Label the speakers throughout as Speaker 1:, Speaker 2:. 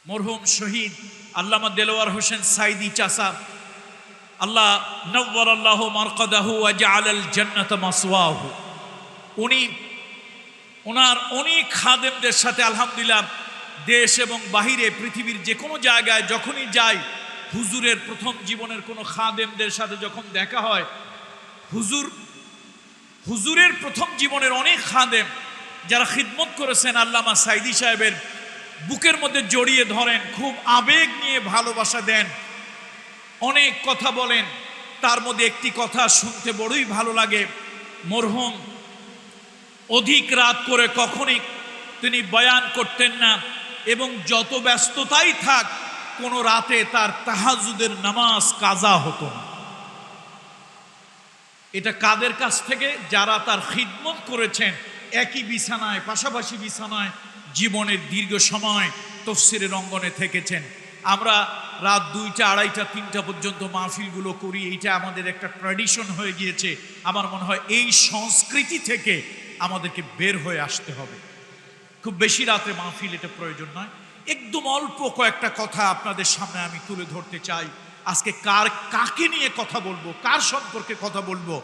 Speaker 1: মরহুম শহীদ আল্লামা দেলোয়ার হোসেন সাইদি চাচা, আল্লাহ নওয়ারাল্লাহু মারকাদাহু ওয়া জাআলাল জান্নাতা মাসওয়াহু, ওনার অনেক খাদেমদের সাথে আলহামদুলিল্লাহ দেশ এবং বাহিরে পৃথিবীর যে কোনো জায়গায় যখনই যাই, হুজুরের প্রথম জীবনের কোনো খাদেমদের সাথে যখন দেখা হয়, হুজুরের প্রথম জীবনের অনেক খাদেম যারা খিদমত করেছেন আল্লামা সাইদি সাহেবের বুকের মধ্যে জড়িয়ে ধরেন, খুব আবেগ নিয়ে ভালোবাসা দেন, অনেক কথা বলেন। তার মধ্যে একটি কথা শুনতে বড়ই ভালো লাগে। মরহুম অধিক রাত করে কখনই তিনি বয়ান করতেন না, এবং যত ব্যস্ততাই থাক কোনো রাতে তার তাহাজ্জুদের নামাজ কাজা হতো না। এটা কাদের কাছ থেকে? যারা তার খিদমত করেছেন, একই বিছানায়, পাশাপাশি বিছানায় জীবনের দীর্ঘ সময় তাফসীরের অঙ্গনে থেকেছেন। আমরা রাত 2টা, 2:30, 3টা পর্যন্ত মাহফিলগুলো করি, এইটা আমাদের একটা ট্র্যাডিশন হয়ে গিয়েছে। আমার মনে হয় এই সংস্কৃতি থেকে আমাদেরকে বের হয়ে আসতে হবে। খুব বেশি রাতে মাহফিল এটা প্রয়োজন নয়। একদম অল্প কয়েকটা কথা আপনাদের সামনে আমি তুলে ধরতে চাই। আজকে কাকে নিয়ে কথা বলবো, কার সম্পর্কে কথা বলবো?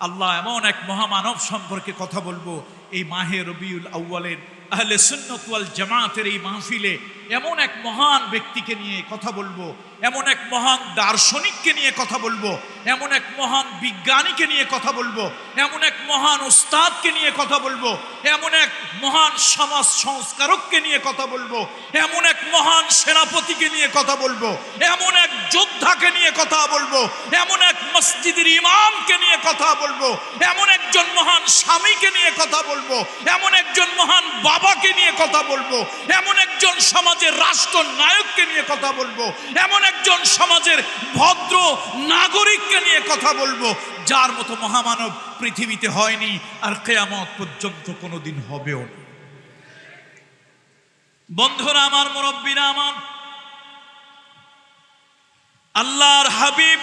Speaker 1: আল্লাহ এমন এক মহামানব সম্পর্কে কথা বলবো। এই মাহে রবিউল আউয়ালের আহলে সুন্নাত ওয়াল জামাতের এই মাহফিলে এমন এক মহান ব্যক্তিকে নিয়ে কথা বলবো, এমন এক মহান দার্শনিককে নিয়ে কথা বলবো, এমন এক মহান বিজ্ঞানীকে নিয়ে কথা বলবো, এমন এক মহান উস্তাদকে নিয়ে কথা বলবো, এমন এক মহান সমাজ সংস্কারককে নিয়ে কথা বলবো, এমন এক মহান সেনাপতিকে নিয়ে কথা বলবো, এমন এক যোদ্ধাকে নিয়ে কথা বলবো, এমন এক মসজিদের ইমামকে নিয়ে কথা বলবো, এমন একজন মহান স্বামীকে নিয়ে কথা বলবো, এমন একজন মহান বাবাকে নিয়ে কথা বলবো, এমন একজন সমাজের রাষ্ট্রনায়ককে নিয়ে কথা বলবো, এমন একজন সমাজের ভদ্র নাগরিককে নিয়ে কথা বলবো, যার মতো মহামানব পৃথিবীতে হয়নি আর কিয়ামত পর্যন্ত কোনোদিন হবেও না। বন্ধুরা আমার, মুরব্বীরা আমার, আল্লাহর হাবিব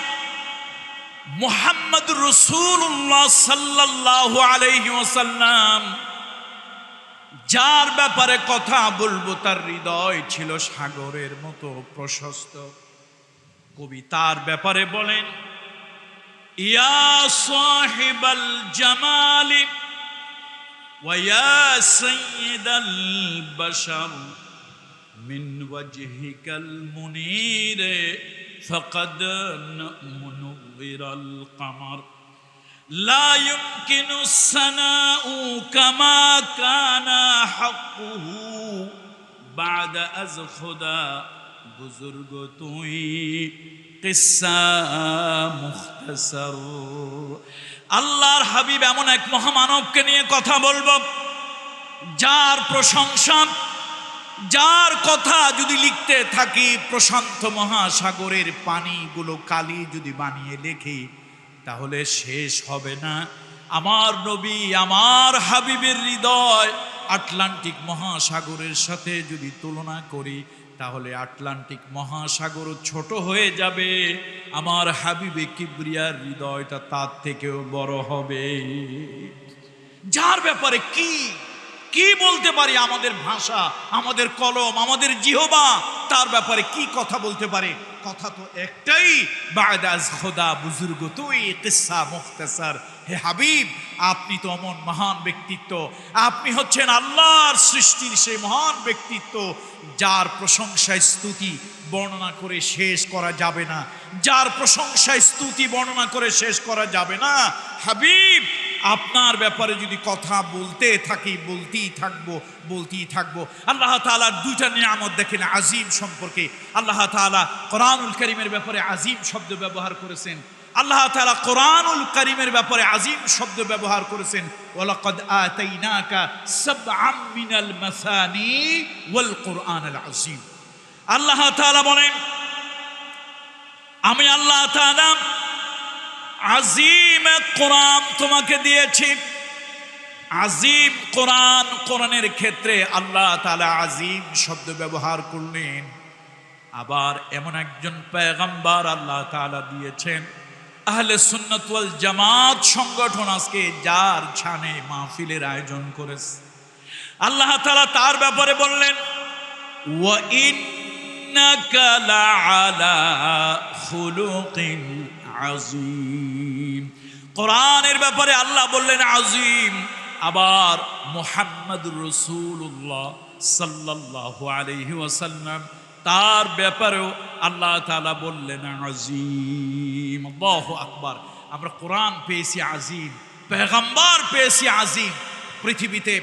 Speaker 1: মুহাম্মদ রাসূলুল্লাহ সাল্লাল্লাহু আলাইহি ওয়াসাল্লাম যার ব্যাপারে কথা বলবো, তার হৃদয় ছিল সাগরের মতো প্রশস্ত। কবি তার ব্যাপারে বলেন, ইয়া সাহিবাল জামালি ওয়া ইয়া সাইয়্যিদাল বাশার মিন ওয়াজহিকাল মুনীর ফাকাদ মুনওয়িরাল কামার لا يمكن الثناء كما كان حقه بعد از خدا بزرگ توئی قصہ مختصر। আল্লাহর হাবিব এমন এক মহামানবকে নিয়ে কথা বলবো, যার প্রশংসা, যার কথা যদি লিখতে থাকি প্রশান্ত মহাসাগরের পানিগুলো কালি যদি বানিয়ে লেখি তাহলে শেষ হবে না। আমার নবী, আমার হাবিবের হৃদয় আটলান্টিক মহাসাগরের সাথে যদি তুলনা করি তাহলে আটলান্টিক মহাসাগরও ছোট হয়ে যাবে। আমার হাবিবে কিবরিয়ার হৃদয়টা তার থেকেও বড় হবে। যার ব্যাপারে কি বলতে পারি? আমাদের ভাষা, আমাদের কলম, আমাদের জিহবা তার ব্যাপারে কি কথা বলতে পারে? কথা তো একটাই, বা'দ আজ খোদা বুজুর্গ তুই কিসসা মুখতাসার। হে হাবিব, আপনি তো এমন মহান ব্যক্তিত্ব, আপনি হচ্ছেন আল্লাহর সৃষ্টির সেই মহান ব্যক্তিত্ব যার প্রশংসা স্তুতি বর্ণনা করে শেষ করা যাবে না, যার প্রশংসা স্তুতি বর্ণনা করে শেষ করা যাবে না। হাবিব, আপনার ব্যাপারে যদি কথা বলতে থাকি বলতেই থাকবো। আল্লাহ তাআলার দুইটা নিয়ামত দেখেন আজিম সম্পর্কে। আল্লাহ তাআলা কোরআনুল কারীমের ব্যাপারে আজিম শব্দ ব্যবহার করেছেন। আল্লাহ তাআলা কোরআনুল কারীমের ব্যাপারে আজিম শব্দ ব্যবহার করেছেন, ওয়ালাকাদ আতাইনাকা সাবআম মিনাল মাসানি ওয়াল কুরআনুল আযীম। আল্লাহ তাআলা বলেন, আমি আল্লাহ তাআলা আজিম কোরআন তোমাকে দিয়েছি। আজিম কোরআন, কোরআনের ক্ষেত্রে আল্লাহ তাআলা আজিম শব্দ ব্যবহার করলেন। আবার এমন একজন পয়গম্বর আল্লাহ তাআলা দিয়েছেন, আহলে সুন্নাত ওয়াল জামাত সংগঠন আজকে যার ছানে মাহফিলের আয়োজন করেছে, আল্লাহ তাআলা তার ব্যাপারে বললেন, ওয়া ইন্নাকা লাআলা খুলুকিন আযীম। কোরআনের ব্যাপারে আল্লাহ বললেন আযীম, আবার মুহাম্মদুর রাসূলুল্লাহ সাল্লাল্লাহু আলাইহি ওয়াসাল্লাম তার ব্যাপারেও আল্লাহ তাআলা বললেন আযীম। আল্লাহু আকবার। আমরা কোরআন পেয়েছি আযীম, পয়গম্বর পেয়েছি আযীম। পৃথিবীতে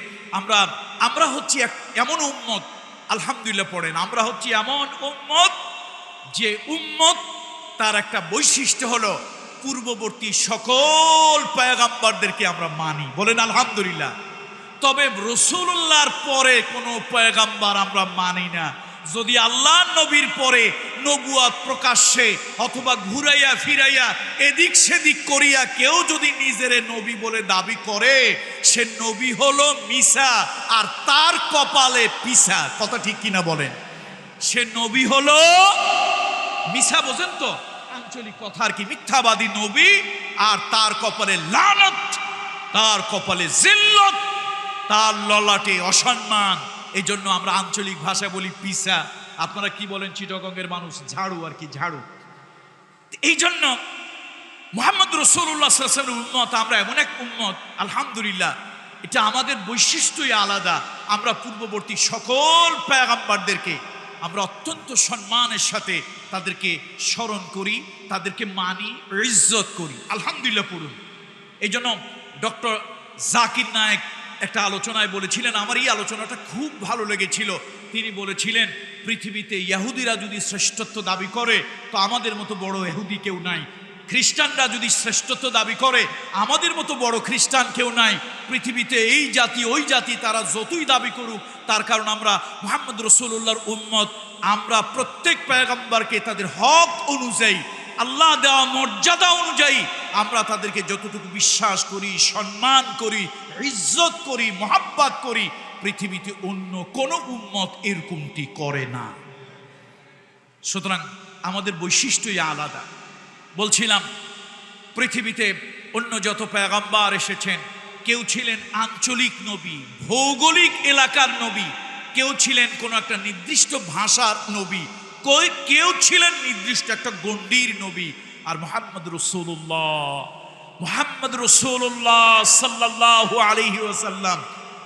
Speaker 1: আমরা হচ্ছি এমন উম্মত, আলহামদুলিল্লাহ পড়েন, আমরা হচ্ছি এমন উম্মত যে উম্মত তার একটা বৈশিষ্ট্য হলো পূর্ববর্তী সকল পয়গম্বরদেরকে আমরা মানি, বলেন আলহামদুলিল্লাহ। তবে রাসূলুল্লাহর পরে কোনো পয়গম্বর আমরা মানি না। যদি আল্লাহ নবীর পরে নবুয়ত প্রকাশ্যে অথবা ঘুরাইয়া ফিরাইয়া এদিক সেদিক করিয়া কেউ যদি নিজেরে নবী বলে দাবি করে, সে নবী হলো মিসা আর তার কপালে পিসা। কথা ঠিক কিনা বলেন? সে নবী হলো মিসা, বোঝেন তো আঞ্চলিক কথা আর কি, মিথ্যাবাদী নবী, আর তার কপালে লানত, তার কপালে জিল্লত, তার ললাটে অসম্মান। এই জন্য আমরা আঞ্চলিক ভাষায় বলি পিসা। আপনারা কি বলেন চিটাগংয়ের মানুষ? ঝাড়ু আর কি, ঝাড়ু। এই জন্য মুহাম্মদ রাসূলুল্লাহ সাল্লাল্লাহু আলাইহি ওয়াসাল্লামের উম্মত আমরা এমন এক উম্মত, আলহামদুলিল্লাহ এটা আমাদের বৈশিষ্ট্যই আলাদা। আমরা পূর্ববর্তী সকল পয়গম্বরদেরকে আমরা অত্যন্ত সম্মানের সাথে তাদেরকে স্মরণ করি, তাদেরকে মানি, ইজ্জত করি, আলহামদুলিল্লাহ পড়ুন। এই জন্য ডক্টর জাকির নায়েক একটা আলোচনায় বলেছিলেন, আমার এই আলোচনাটা খুব ভালো লেগেছিল। তিনি বলেছিলেন, পৃথিবীতে ইহুদিরা যদি শ্রেষ্ঠত্ব দাবি করে তো আমাদের মতো বড় ইহুদি কেউ নাই। খ্রিস্টানরা যদি শ্রেষ্ঠত্ব দাবি করে আমাদের মতো বড় খ্রিস্টান কেউ নাই। পৃথিবীতে এই জাতি ওই জাতি তারা যতই দাবি করুক, তার কারণ আমরা মুহাম্মদ রাসূলুল্লাহর উম্মত। আমরা প্রত্যেক পয়গম্বরকে তাদের হক অনুযায়ী, আল্লাহ দেওয়া মর্যাদা অনুযায়ী আমরা তাদেরকে যতটুকু বিশ্বাস করি, সম্মান করি, ইজ্জত করি, মহাব্বত করি, পৃথিবীতে অন্য কোনো উম্মত এরকমটি করে না। সুতরাং আমাদের বৈশিষ্ট্যই আলাদা। বলছিলাম, পৃথিবীতে অন্য যত পয়গম্বর এসেছেন, কেউ ছিলেন আঞ্চলিক নবী, ভৌগোলিক এলাকার নবী, কেউ ছিলেন কোনো একটা নির্দিষ্ট ভাষার নবী, কেউ ছিলেন নির্দিষ্ট একটা গণ্ডির নবী। আর মুহাম্মদ রাসূলুল্লাহ সাল্লাল্লাহু আলাইহি ওয়াসাল্লাম,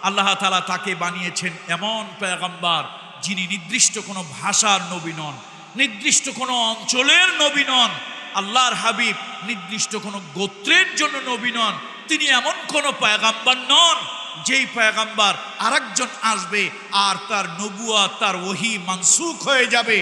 Speaker 1: আল্লাহ তাআলা তাকে বানিয়েছেন এমন পয়গম্বর যিনি নির্দিষ্ট কোনো ভাষার নবী নন, নির্দিষ্ট কোনো অঞ্চলের নবী নন। আল্লাহর হাবিব নির্দিষ্ট কোনো গোত্রের জন্য নবী নন। তিনি এমন কোনো পয়গম্বর নন যেই পয়গম্বর আরেকজন আসবে আর তার নবুয়ত, তার ওহী মানসুখ হয়ে যাবে,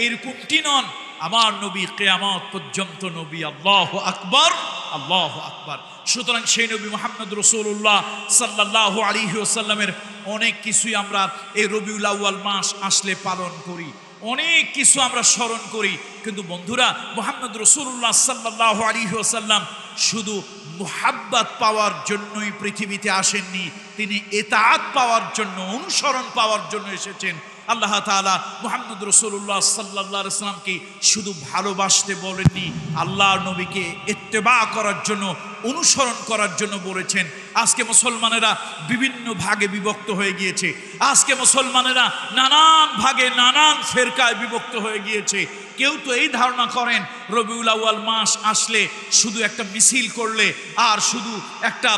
Speaker 1: এরকমটি নন। আমার নবী কিয়ামত পর্যন্ত নবী। আল্লাহু আকবার, আল্লাহু আকবার। সুতরাং সেই নবী মুহাম্মদ রাসূলুল্লাহ সাল্লাল্লাহু আলাইহি ওয়াসাল্লামের অনেক কিছুই আমরা এই রবিউল আউয়াল মাস আসলে পালন করি, অনেক কিছু আমরা স্মরণ করি। কিন্তু বন্ধুরা, মুহাম্মদ রাসূলুল্লাহ সাল্লাল্লাহু আলাইহি ওয়াসাল্লাম শুধু মুহাব্বত পাওয়ার জন্যই পৃথিবীতে আসেননি, তিনি ইতাআত পাওয়ার জন্য, অনুসরণ পাওয়ার জন্য এসেছেন। আল্লাহ তাআলা মুহাম্মদ রাসূলুল্লাহ সাল্লাল্লাহু আলাইহি ওয়াসাল্লামকে শুধু ভালোবাসতে বলেননি, আল্লাহর নবীকে ইত্তেবা করার জন্য, অনুসরণ করার জন্য বলেছেন। আজকে মুসলমানেরা বিভিন্ন ভাগে বিভক্ত হয়ে গিয়েছে। আজকে মুসলমানেরা নানান ভাগে, নানান ফেরকায় বিভক্ত হয়ে গিয়েছে। কেউ তো এই ধারণা করেন রবিউল আউয়াল মাস আসলে শুধু একটা মিছিল করলে, আর শুধু একটা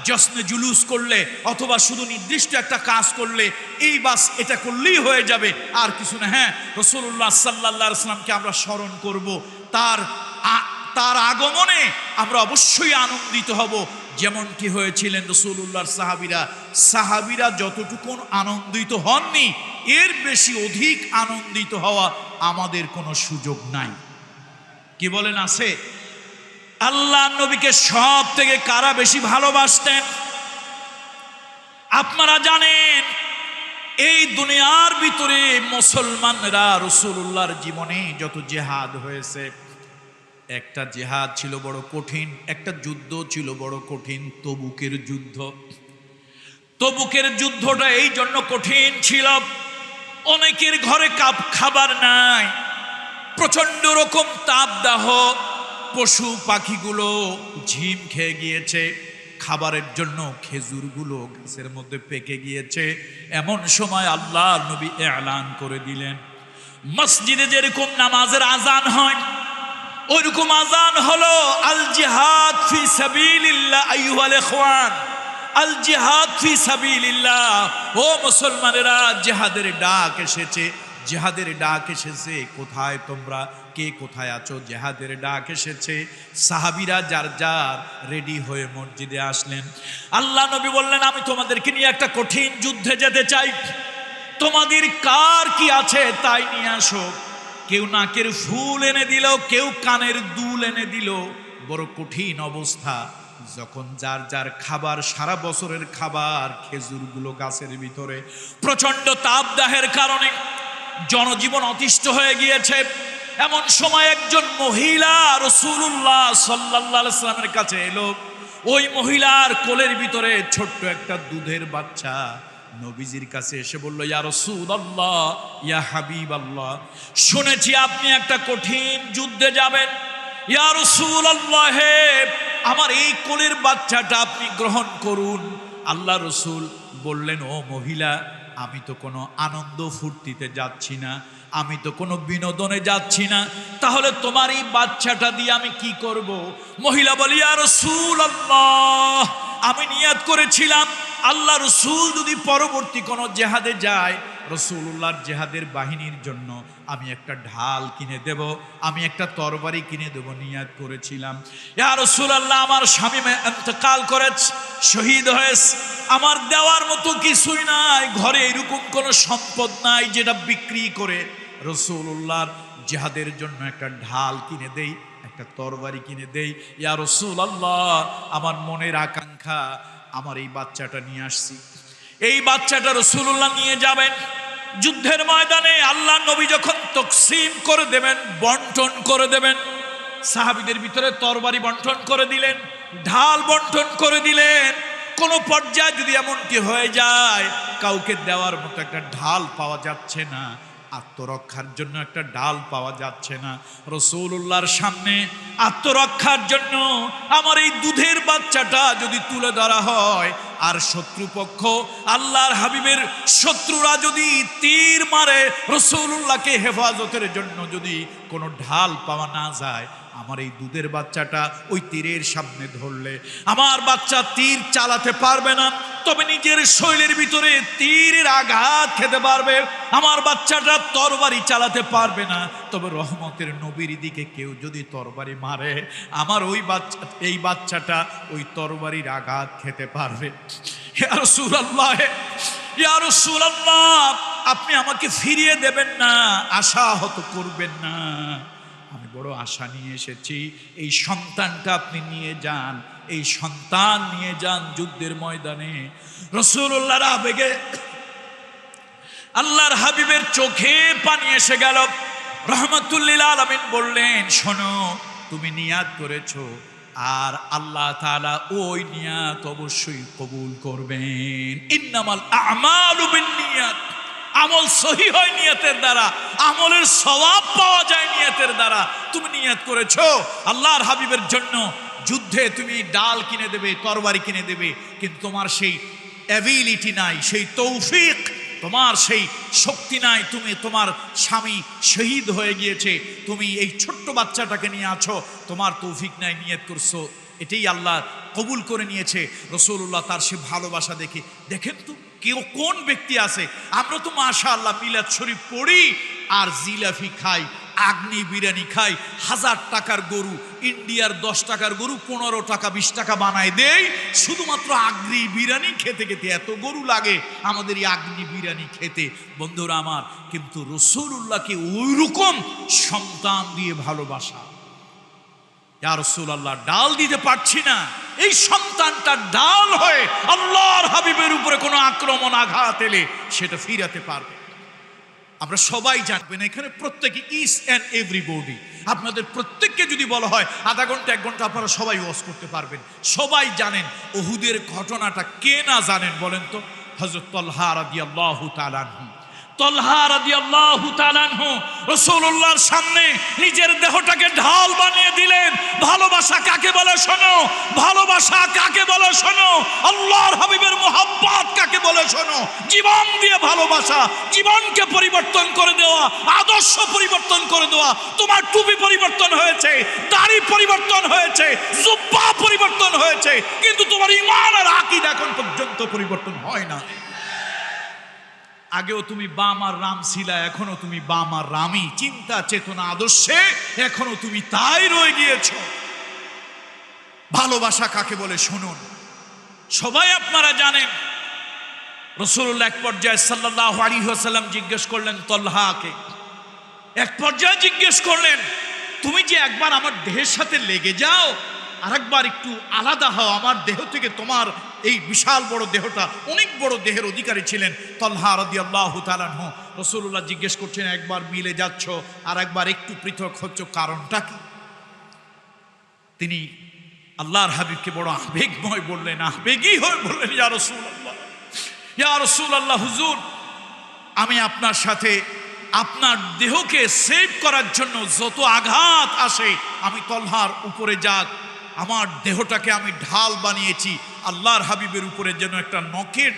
Speaker 1: জশ্নে জুলুস করলে, অথবা শুধু নির্দিষ্ট একটা কাজ করলে, এই বাস এটা করলেই হয়ে যাবে, আর কিছু না। হ্যাঁ, রাসূলুল্লাহ সাল্লাল্লাহু আলাইহি ওয়াসাল্লামকে আমরা স্মরণ করব, তার আগমনে আমরা অবশ্যই আনন্দিত হব, যেমনটি হয়েছিলেন রাসূলুল্লাহর সাহাবীরা যতটুকু আনন্দিত হননি, এর বেশি অধিক আনন্দিত হওয়া আমাদের কোনো সুযোগ নাই। কি বলেন, আছে? আল্লাহ নবীকে সব থেকে কারা বেশি ভালোবাসতেন? আপনারা জানেন, এই দুনিয়ার ভিতরে মুসলমানরা রাসূলুল্লাহর জীবনে যত জিহাদ হয়েছে, একটা জিহাদ ছিল বড় কঠিন, একটা যুদ্ধ ছিল বড় কঠিন, তবুকের যুদ্ধ। তবুকের যুদ্ধটা এই জন্য কঠিন ছিল, অনেকের ঘরে খাবার নাই, প্রচন্ড রকম তাপদাহ, পশু পাখিগুলো ঝিম খেয়ে গিয়েছে, খাবারের জন্য খেজুরগুলো গাছের মধ্যে পেকে গিয়েছে। এমন সময় আল্লাহর নবী এলান করে দিলেন, মসজিদে যেরকম নামাজের আজান হয় ওইরকম আজান হলো আল জিহাদ ফি সাবিলিল্লাহ আইয়ুহাল ইখওয়ান, আল জিহাদ ফি সাবিলিল্লাহ। ও মুসলমানেরা, জিহাদের ডাক এসেছে, জিহাদের ডাক এসেছে। কোথায় তোমরা, কে কোথায় আছো? জিহাদের ডাক এসেছে। সাহাবীরা যার যার রেডি হয়ে মসজিদে আসলেন। আল্লাহ নবী বললেন, আমি তোমাদেরকে নিয়ে একটা কঠিন যুদ্ধে যেতে চাই, তোমাদের কার কি আছে তাই নিয়ে আসো। কেউ নাকের ফুল এনে দিল, কেউ কানের দুল এনে দিল। বড় কঠিন অবস্থা। যখন যার যার খাবার, সারা বছরের খাবার, খেজুরগুলো গাছের ভিতরে, প্রচন্ড তাপদাহের কারণে জনজীবন অতিষ্ঠ হয়ে গিয়েছে। এমন সময় একজন মহিলা রাসূলুল্লাহ সাল্লাল্লাহু আলাইহি ওয়াসাল্লামের কাছে এলো। ওই মহিলার কোলের ভিতরে ছোট্ট একটা দুধের বাচ্চা। নবীজির কাছে এসে বলল, ইয়া রাসূলুল্লাহ, ইয়া হাবিবাল্লাহ, শুনেছি আপনি একটা কঠিন যুদ্ধে যাবেন। ইয়া রাসূলুল্লাহ, আমার এই কোলের বাচ্চাটা আপনি গ্রহণ করুন। আল্লাহ রসুল বললেন, ও মহিলা, আমি তো কোনো আনন্দ ফুর্তিতে যাচ্ছি না, আমি তো কোনো বিনোদনে যাচ্ছি না, তাহলে তোমার এই বাচ্চাটা দিয়ে আমি কি করব? মহিলা বলি, ইয়া রাসূলুল্লাহ, আমি নিয়াত করেছিলাম আল্লাহ রসুল যদি পরবর্তী কোনো জেহাদে যায়, রসুল্লাহর জেহাদের বাহিনীর জন্য আমি একটা ঢাল কিনে দেব, আমি একটা তরবারি কিনে দেব, নিয়াত করেছিলাম। ইয়া রাসূলুল্লাহ, আমার স্বামী ইন্তেকাল করেছে, শহীদ হয়েছে, আমার দেওয়ার মতো কিছুই নাই, ঘরে এরকম কোনো সম্পদ নাই যেটা বিক্রি করে রসুল্লাহর জেহাদের জন্য একটা ঢাল কিনে দেই, একটা তরবারি কিনে দেই। ইয়া রাসূলুল্লাহ, আমার মনের আকাঙ্ক্ষা, আমার এই বাচ্চাটা নিয়ে আসছি। এই বাচ্চাটা রাসূলুল্লাহ নিয়ে যাবেন যুদ্ধের ময়দানে। আল্লাহ নবী যখন তকসিম করে দেবেন, বন্টন করে দেবেন, সাহাবীদের ভিতরে তরবারি বন্টন করে দিলেন, ঢাল বন্টন করে দিলেন। কোন পর্যায়ে যদি এমনটি হয়ে যায় কাউকে দেওয়ার মতো একটা ঢাল পাওয়া যাচ্ছে না, আত্মরক্ষার জন্য একটা ডাল পাওয়া যাচ্ছে না, রাসূলুল্লাহর সামনে আত্মরক্ষার জন্য আমার এই দুধের বাচ্চাটা যদি তুলে ধরা হয়, আর শত্রুপক্ষ আল্লাহর হাবিবের শত্রুরা যদি তীর মারে, রাসূলুল্লাহকে হেফাজতের জন্য যদি কোনো ঢাল পাওয়া না যায়, আমার এই দুধের বাচ্চাটা ওই তীরের সামনে ধরলে আমার বাচ্চা তীর চালাতে পারবে না, তবে নিজের শরীরের ভিতরে তীরের আঘাত খেতে পারবে। আমার বাচ্চাটা তরবারি চালাতে পারবে না, তবে রহমতের নবীর দিকে কেউ যদি তরবারি মারে, আমার ওই বাচ্চা, এই বাচ্চাটা ওই তরবারির আঘাত খেতে পারবে। ইয়া রাসূলুল্লাহ, ইয়া রাসূলুল্লাহ, আপনি আমাকে ফিরিয়ে দেবেন না, আশাহত করবেন না, আমি বড় আশা নিয়ে এসেছি, এই সন্তানটা আপনি নিয়ে যান, এই সন্তান নিয়ে যান যুদ্ধের ময়দানে। রাসূলুল্লাহর আবেগে আল্লাহর হাবিবের চোখে পানি এসে গেল। রাহমাতুল লিল আলামিন বললেন, শোনো, তুমি নিয়াত করেছো, আর আল্লাহ তাআলা ওই নিয়াত অবশ্যই কবুল করবেন। ইন্নামাল আমালু বিন্নিয়াত, আমল সহি হয় নিয়তের দ্বারা, আমলের সওয়াব পাওয়া যায় নিয়তের দ্বারা। তুমি নিয়ত করেছো আল্লাহর হাবিবের জন্য যুদ্ধে তুমি ডাল কিনে দেবে, তরবারি কিনে দেবে, কিন্তু তোমার সেই অ্যাবিলিটি নাই, সেই তৌফিক, তোমার সেই শক্তি নাই, তুমি, তোমার স্বামী শহীদ হয়ে গিয়েছে, তুমি এই ছোট্ট বাচ্চাটাকে নিয়ে আছো, তোমার তৌফিক নাই, নিয়ত করছো, এটাই আল্লাহ কবুল করে নিয়েছে। রাসূলুল্লাহ তার সে ভালোবাসা দেখে, দেখেন তো কেউ কোন ব্যক্তি আছে, আমরা তো মাশাআল্লাহ মিলাদ শরীফ পড়ি আর জিলাফি খাই, আগ্নি বিরিয়ানি খাই, 1000 টাকার গরু, ইন্ডিয়ার 10 টাকার গরু 15 টাকা 20 টাকা বানায় দেই, শুধুমাত্র আগ্নি বিরিয়ানি খেতে খেতে এত গরু লাগে আমাদের এই আগ্নি বিরিয়ানি খেতে। বন্ধুরা আমার, কিন্তু রাসূলুল্লাহকে ওই রকম সন্তান দিয়ে ভালোবাসা। ইয়া রাসূলুল্লাহ, ডাল দিতে পারছি না, এই সন্তানটা ডাল হয়ে আল্লাহর হাবিবের উপরে কোনো আক্রমণ আঘাত এলে সেটা ফিরাতে পারবে। আমরা সবাই জানবেন, এখানে প্রত্যেকে, ইচ অ্যান্ড এভরিবডি, আপনাদের প্রত্যেককে যদি বলা হয় আধা ঘন্টা 1 ঘন্টা, আপনারা সবাই ওয়াজ করতে পারবেন। সবাই জানেন উহুদের ঘটনাটা, কে না জানেন বলেন তো? হযরত তালহা রাদিয়াল্লাহু তাআলা আনহু, তলহা রাদিয়াল্লাহু তাআলা আনহু রাসূলুল্লাহর সামনে নিজের দেহটাকে ঢাল বানিয়ে দিলেন। ভালোবাসা কাকে বলে শোনো, ভালোবাসা কাকে বলে শোনো, আল্লাহর হাবিবের মুহাব্বত কাকে বলে শোনো। জীবন দিয়ে ভালোবাসা, জীবনকে পরিবর্তন করে দেওয়া, আদর্শ পরিবর্তন করে দেওয়া। তোমার টুপি পরিবর্তন হয়েছে, দাড়ি পরিবর্তন হয়েছে, জুব্বা পরিবর্তন হয়েছে, কিন্তু তোমার ঈমান আর আকীদা এখন পর্যন্ত পরিবর্তন হয় না। আগেও তুমি বাম আর রাম ছিলা, এখনো তুমি বাম আর রামই। চিন্তা চেতনা আদর্শে এখনো তুমি তাই রয়ে গিয়েছ। ভালোবাসা কাকে বলে শুনুন। সবাই আপনারা জানেন রাসূলুল্লাহ এক পর্যায়ে সাল্লাল্লাহু আলাইহি ওয়াসাল্লাম জিজ্ঞেস করলেন তলহাকে, এক পর্যায়ে জিজ্ঞেস করলেন, তুমি যে একবার আমার দেহের সাথে লেগে যাও, আরেকবার একটু আলাদা হও আমার দেহ থেকে। তোমার এই বিশাল বড় দেহটা, অনেক বড় দেহের অধিকারী ছিলেন তলহা রাদিয়াল্লাহু তাআলা আনহু। রাসূলুল্লাহ জিজ্ঞেস করছেন, একবার মিলে যাচ্ছ আর একবার একটু পৃথক হচ্ছ, কারণটা কি? তিনি আল্লাহর হাবিবকে বড় আবেগময় বললেন, আবেগী হয়ে বললেন, ইয়া রাসূলুল্লাহ, ইয়া রাসূলুল্লাহ, হুজুর, আমি আপনার সাথে আপনার দেহকে সেভ করার জন্য যত আঘাত আসে আমি তলহার উপরে যাক আমার দেহটাকে আমি ঢাল বানিয়েছি আল্লাহর হাবিবের উপরে, যেন একটা নখের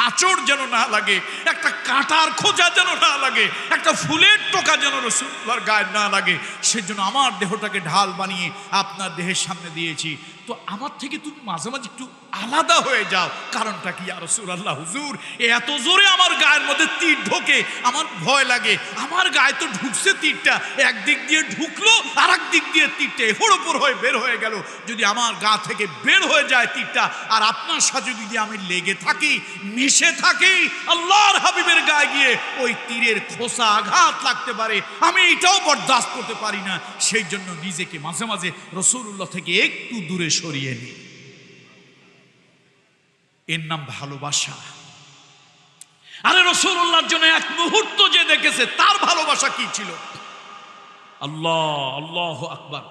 Speaker 1: আঁচড় যেন না লাগে, একটা কাঁটার খোঁজা যেন না লাগে, একটা ফুলের টোকা যেন রাসূলুল্লাহর গায়ে না লাগে, সেজন্য আমার দেহটাকে ঢাল বানিয়ে আপনার দেহের সামনে দিয়েছি। তো আমার থেকে তুমি মাঝে মাঝে একটু আলাদা হয়ে যাও, কারণটা কি? ইয়া রাসূলুল্লাহ, হুজুর, এত জোরে আমার গায়ের মধ্যে তীর ঢোকে, আমার ভয় লাগে। আমার গায়ে তো ঢুকছে তীরটা, একদিক দিয়ে ঢুকলো আর এক দিক দিয়ে তীরটা এফোড় ওপর হয়ে বের হয়ে গেল। যদি আমার গা থেকে বের হয়ে যায় তীরটা, আর আপনার সাথে যদি আমি লেগে থাকি, মিশে থাকি, আল্লাহর হাবিবের গায়ে গিয়ে ওই তীরের খোসা আঘাত লাগতে পারে, আমি এটাও বরদাস্ত করতে পারি না। সেই জন্য নিজেকে মাঝে মাঝে রাসূলুল্লাহ থেকে একটু দূরে সরিয়ে নিই। এর নাম ভালোবাসা। আরে রাসূলুল্লাহর জন্য এক মুহূর্ত যে দেখেছে, তার ভালোবাসা কি ছিল? আল্লাহ, আল্লাহু আকবার।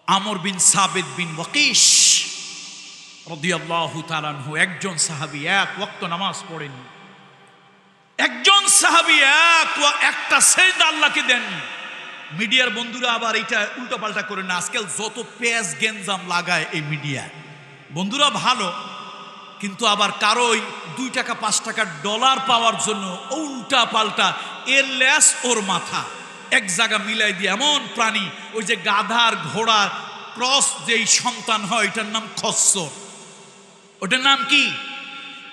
Speaker 1: আমর বিন সাবিত বিন ওয়াকিশ রাদিয়াল্লাহু তাআলা আনহু একজন সাহাবী, এক ওয়াক্ত নামাজ পড়েননি। একজন সাহাবী একটা সেজদা আল্লাহকে দেননি। মিডিয়ার বন্ধুরা আবার এটা উল্টাপাল্টা করে না, আজকাল যত পেঁয়াজ গেঞ্জাম লাগায় এই মিডিয়া বন্ধুরা ভালো, কিন্তু আবার কারো 2 টাকা 5 টাকার ডলার পাওয়ার জন্য উল্টা পাল্টা এর লেস ওর মাথা এক জায়গা মিলাই দিয়ে এমন প্রাণী, ওই যে গাধার ঘোড়ার ক্রস যেই সন্তান হয়, এটার নাম খচ্চর। ওটার নাম কি?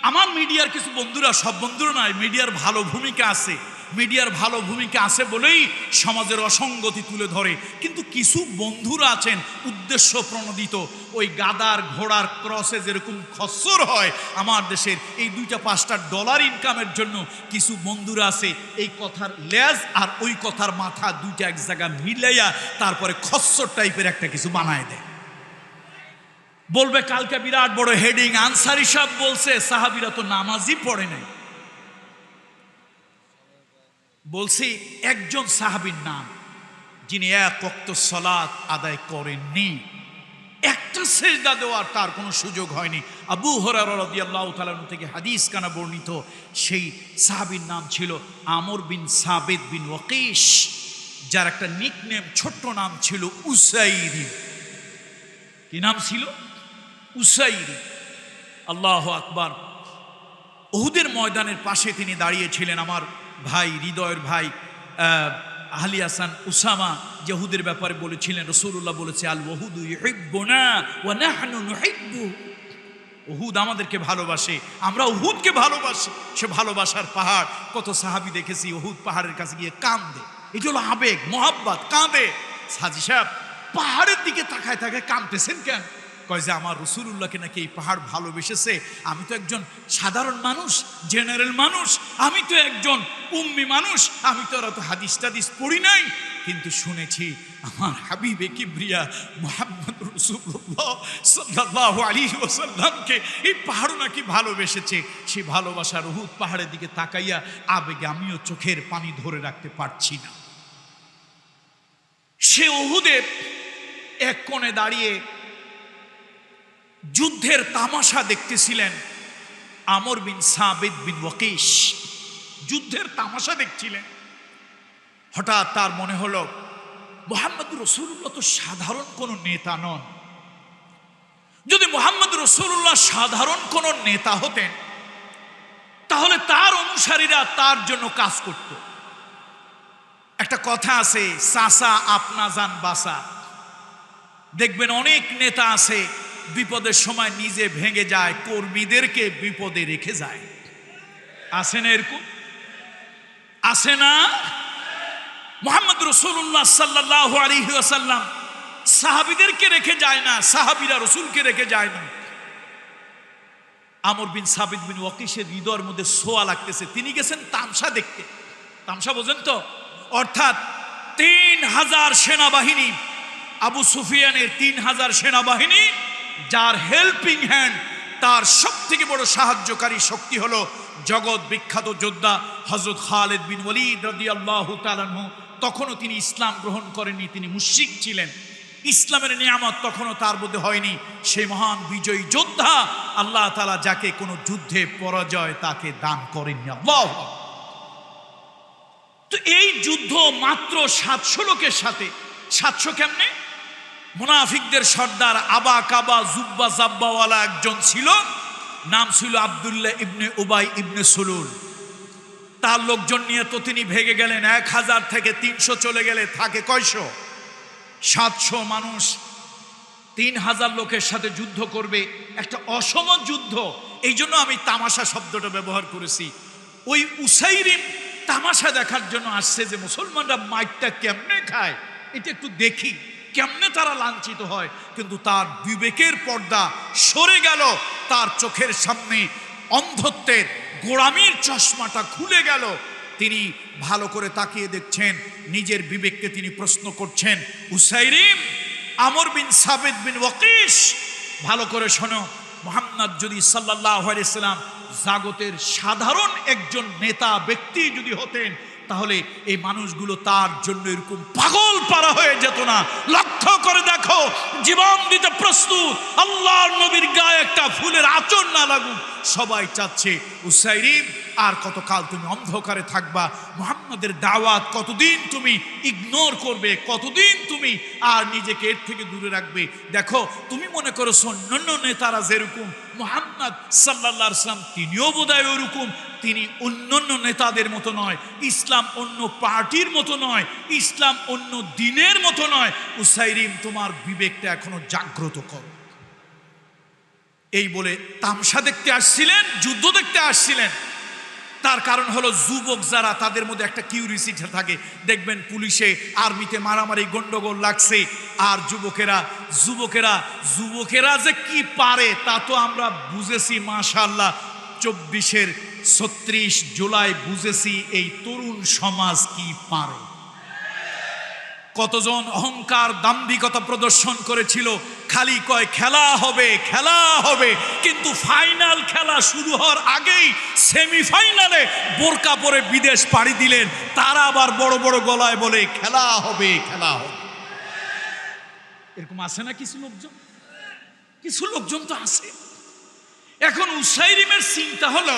Speaker 1: আমার মিডিয়ার কিছু বন্ধুরা, সব বন্ধুরা নয়, মিডিয়ার ভালো ভূমিকা আছে, মিডিয়ার ভালো ভূমিকা আছে বলেই সমাজের অসঙ্গতি তুলে ধরে। কিন্তু কিছু বন্ধুরা আছেন উদ্দেশ্য প্রণোদিত, ওই গাদার ঘোড়ার ক্রসে যেরকম খচ্চর হয় আমার দেশের, এই 2-5টা ডলার ইনকামের জন্য কিছু বন্ধুরা আছে এই কথার লেজ আর ওই কথার মাথা দুইটা এক জায়গা মিলাইয়া তারপরে খচ্চর টাইপের একটা কিছু বানায় দেয়। বলবে কালকে বিরাট বড় হেডিং, আনসারী সাহেব বলছে সাহাবীরা তো নামাজই পড়ে নাই। বলছি একজন সাহাবীর নাম যিনি এক ওয়াক্ত সালাত আদায় করেননি, একটা সেজদা দেওয়ার তার কোনো সুযোগ হয়নি। আবু হুরায়রা রাদিয়াল্লাহু তাআলা থেকে হাদিস কানা বর্ণিত, সেই সাহাবীর নাম ছিল আমর বিন সাবিত বিন ওয়াকিশ, যার একটা নিকনেম, ছোট্ট নাম ছিল উসাইরি। কি নাম ছিল? উসাইরি। আল্লাহু আকবার। উহুদের ময়দানের পাশে তিনি দাঁড়িয়েছিলেন। আমার ভাই, হৃদয়ের ভাই আলী হাসান উসামা যে উহুদের ব্যাপারে বলেছিলেন, রাসূলুল্লাহ বলেছে, আল ওয়াহুদু ইউহিব্বুনা ওয়া নাহনু নুহিব্বু। উহুদ আমাদেরকে ভালোবাসে, আমরা উহুদকে ভালোবাসি। সে ভালোবাসার পাহাড়। কত সাহাবী দেখেছি উহুদ পাহাড়ের কাছে গিয়ে কাঁদে, এটা হলো আবেগ, মহাব্বত, কাঁদে। হাজী সাহেব পাহাড়ের দিকে তাকায় তাকায় কাঁদতেছেন কেন? কয় যে আমার রাসূলুল্লাহকে নাকি এই পাহাড় ভালোবেসেছে। আমি তো একজন সাধারণ মানুষ, জেনারেল মানুষ, আমি তো একজন উম্মি মানুষ, আমি তো আর হাদিস টাদিস পড়ি নাই, কিন্তু শুনেছি আমার হাবিবে কিবরিয়া মুহাম্মদ রাসূলুল্লাহ সাল্লাল্লাহু আলাইহি ওয়াসাল্লামকে এই পাহাড় নাকি ভালোবেসেছে। সেই ভালোবাসার উহুদ পাহাড়ের দিকে তাকাইয়া আবেগে আমিও চোখের পানি ধরে রাখতে পারছি না। সে উহুদের এক কোণে দাঁড়িয়ে যুদ্ধের তামাশা দেখতেছিলেন আমর বিন সাবিত বিন ওয়াকিশ।
Speaker 2: যুদ্ধের তামাশা দেখছিলেন। হঠাৎ তার মনে হলো মুহাম্মদ রাসূলুল্লাহ তো সাধারণ কোনো নেতা নন। যদি মুহাম্মদ রাসূলুল্লাহ সাধারণ কোনো নেতা হতেন তাহলে তার অনুসারীরা তার জন্য কাজ করত। একটা কথা আছে, চাচা আপনা জান বাসা। দেখবেন অনেক নেতা আছে বিপদের সময় নিজে ভেঙে যায়, কর্মীদেরকে বিপদে রেখে যায়। আছে না এরকম? আছে না? মুহাম্মদ রাসূলুল্লাহ সাল্লাল্লাহু আলাইহি ওয়াসাল্লাম সাহাবীদেরকে রেখে যায় না, সাহাবীরা রাসূলকে রেখে যায় না। আমর বিন সাবিত বিন ওয়াকিসের হৃদয়ের মধ্যে সোয়া লাগতেছে। তিনি গেছেন তামসা দেখতে। তামসা বোঝেন তো? অর্থাৎ 3000 সেনাবাহিনী, আবু সুফিয়ানের 3000 সেনাবাহিনী, যার হেল্পিং হ্যান্ড, তার সব থেকে বড় সাহায্যকারী শক্তি হলো জগৎ বিখ্যাত যোদ্ধা হযরত খালিদ বিন ওয়ালিদ রাদিয়াল্লাহু তাআলা আনহু। তখনও তিনি ইসলাম গ্রহণ করেননি, তিনি মুশরিক ছিলেন। ইসলামের নিয়ামত তখনও তার মধ্যে হয়নি। সেই মহান বিজয়ী যোদ্ধা আল্লাহ তাআলা যাকে কোনো যুদ্ধে পরাজয় তাকে দান করেননি। আল্লাহু আকবার। তো এই যুদ্ধ মাত্র 700 লোকের সাথে। 700 কেমনে? মুনাফিকদের সর্দার আবা কাবা জুব্বা জাব্বাওয়ালা একজন ছিল, নাম ছিল আব্দুল্লাহ ইবনে উবাই ইবনে সুলুল। তার লোকজন নিয়ে তো তিনি ভেগে গেলেন। 1000 থেকে 300 চলে গেলে থাকে কয়শো? 700 মানুষ 3000 লোকের সাথে যুদ্ধ করবে, একটা অসম যুদ্ধ। এই জন্য আমি তামাশা শব্দটা ব্যবহার করেছি। ওই উসাইরিম তামাশা দেখার জন্য আসছে যে মুসলমানরা মাইকটা কেমনে খায়, এটা একটু দেখি, কেমনে তারা লাঞ্ছিত হয়। কিন্তু তার বিবেকের পর্দা সরে গেল, তার চোখের সামনে অন্ধত্বের গোড়ামির চশমাটা খুলে গেল। তিনি ভালো করে তাকিয়ে দেখছেন, নিজের বিবেককে তিনি প্রশ্ন করছেন, উসাইরিম, আমর বিন সাবিত বিন ওয়াকিস, ভালো করে শোনো, মুহাম্মদ যদি সাল্লাল্লাহু আলাইহি সাল্লাম জগতের সাধারণ একজন নেতা ব্যক্তি যদি হতেন তাহলে এই মানুষগুলো তার জন্য এরকম পাগল পারা হয়ে যেত না। লক্ষ্য করে দেখো, জীবন দিতে প্রস্তুত, আল্লাহর নবীর গায়ে একটা ফুলের আঁচড় না লাগুক সবাই চাচ্ছে। উসাইরিম, আর কতকাল তুমি অন্ধকারে থাকবা? মুহাম্মদের দাওয়াত কতদিন তুমি ইগনোর করবে? কতদিন তুমি আর নিজেকে এর থেকে দূরে রাখবে? দেখো, তুমি মনে করো অন্যান্য নেতারা যেরকম, মুহাম্মদ সাল্লাল্লাহু আলাইহি ওয়াসাল্লাম তিনিও বোধহয় ওরকম। তিনি অন্যান্য নেতাদের মতো নয়, ইসলাম অন্য পার্টির মতো নয়, ইসলাম অন্য দিনের মতো নয়। উসাইরিম, তোমার বিবেকটা এখনো জাগ্রত করো। এই বলে তামসা দেখতে আসছিলেন, যুদ্ধ দেখতে আসছিলেন। তার কারণ হলো যুবক যারা, তাদের মধ্যে একটা কিউরিসিটি থাকে। দেখবেন পুলিশে আর্মিতে মারামারি গন্ডগোল লাগছে, আর যুবকেরা যে কি পারে তা তো আমরা বুঝেছি। মাশাআল্লাহ, 24-এর 36 জুলাই বুঝেছি এই তরুণ সমাজ কি পারে। কতজন অহংকার দাম্ভিকতা প্রদর্শন করেছিল, খালি কয় খেলা হবে খেলা হবে, কিন্তু ফাইনাল খেলা শুরু হওয়ার আগেই সেমিফাইনালে বোরকা পরে বিদেশ পাড়ি দিলেন। তারা আবার বড় বড় গলায় বলে খেলা হবে খেলা হবে। এরকম আছে না কিছু লোকজন? কিছু লোকজন তো আছে। এখন উসাইরিমের চিন্তা হলো,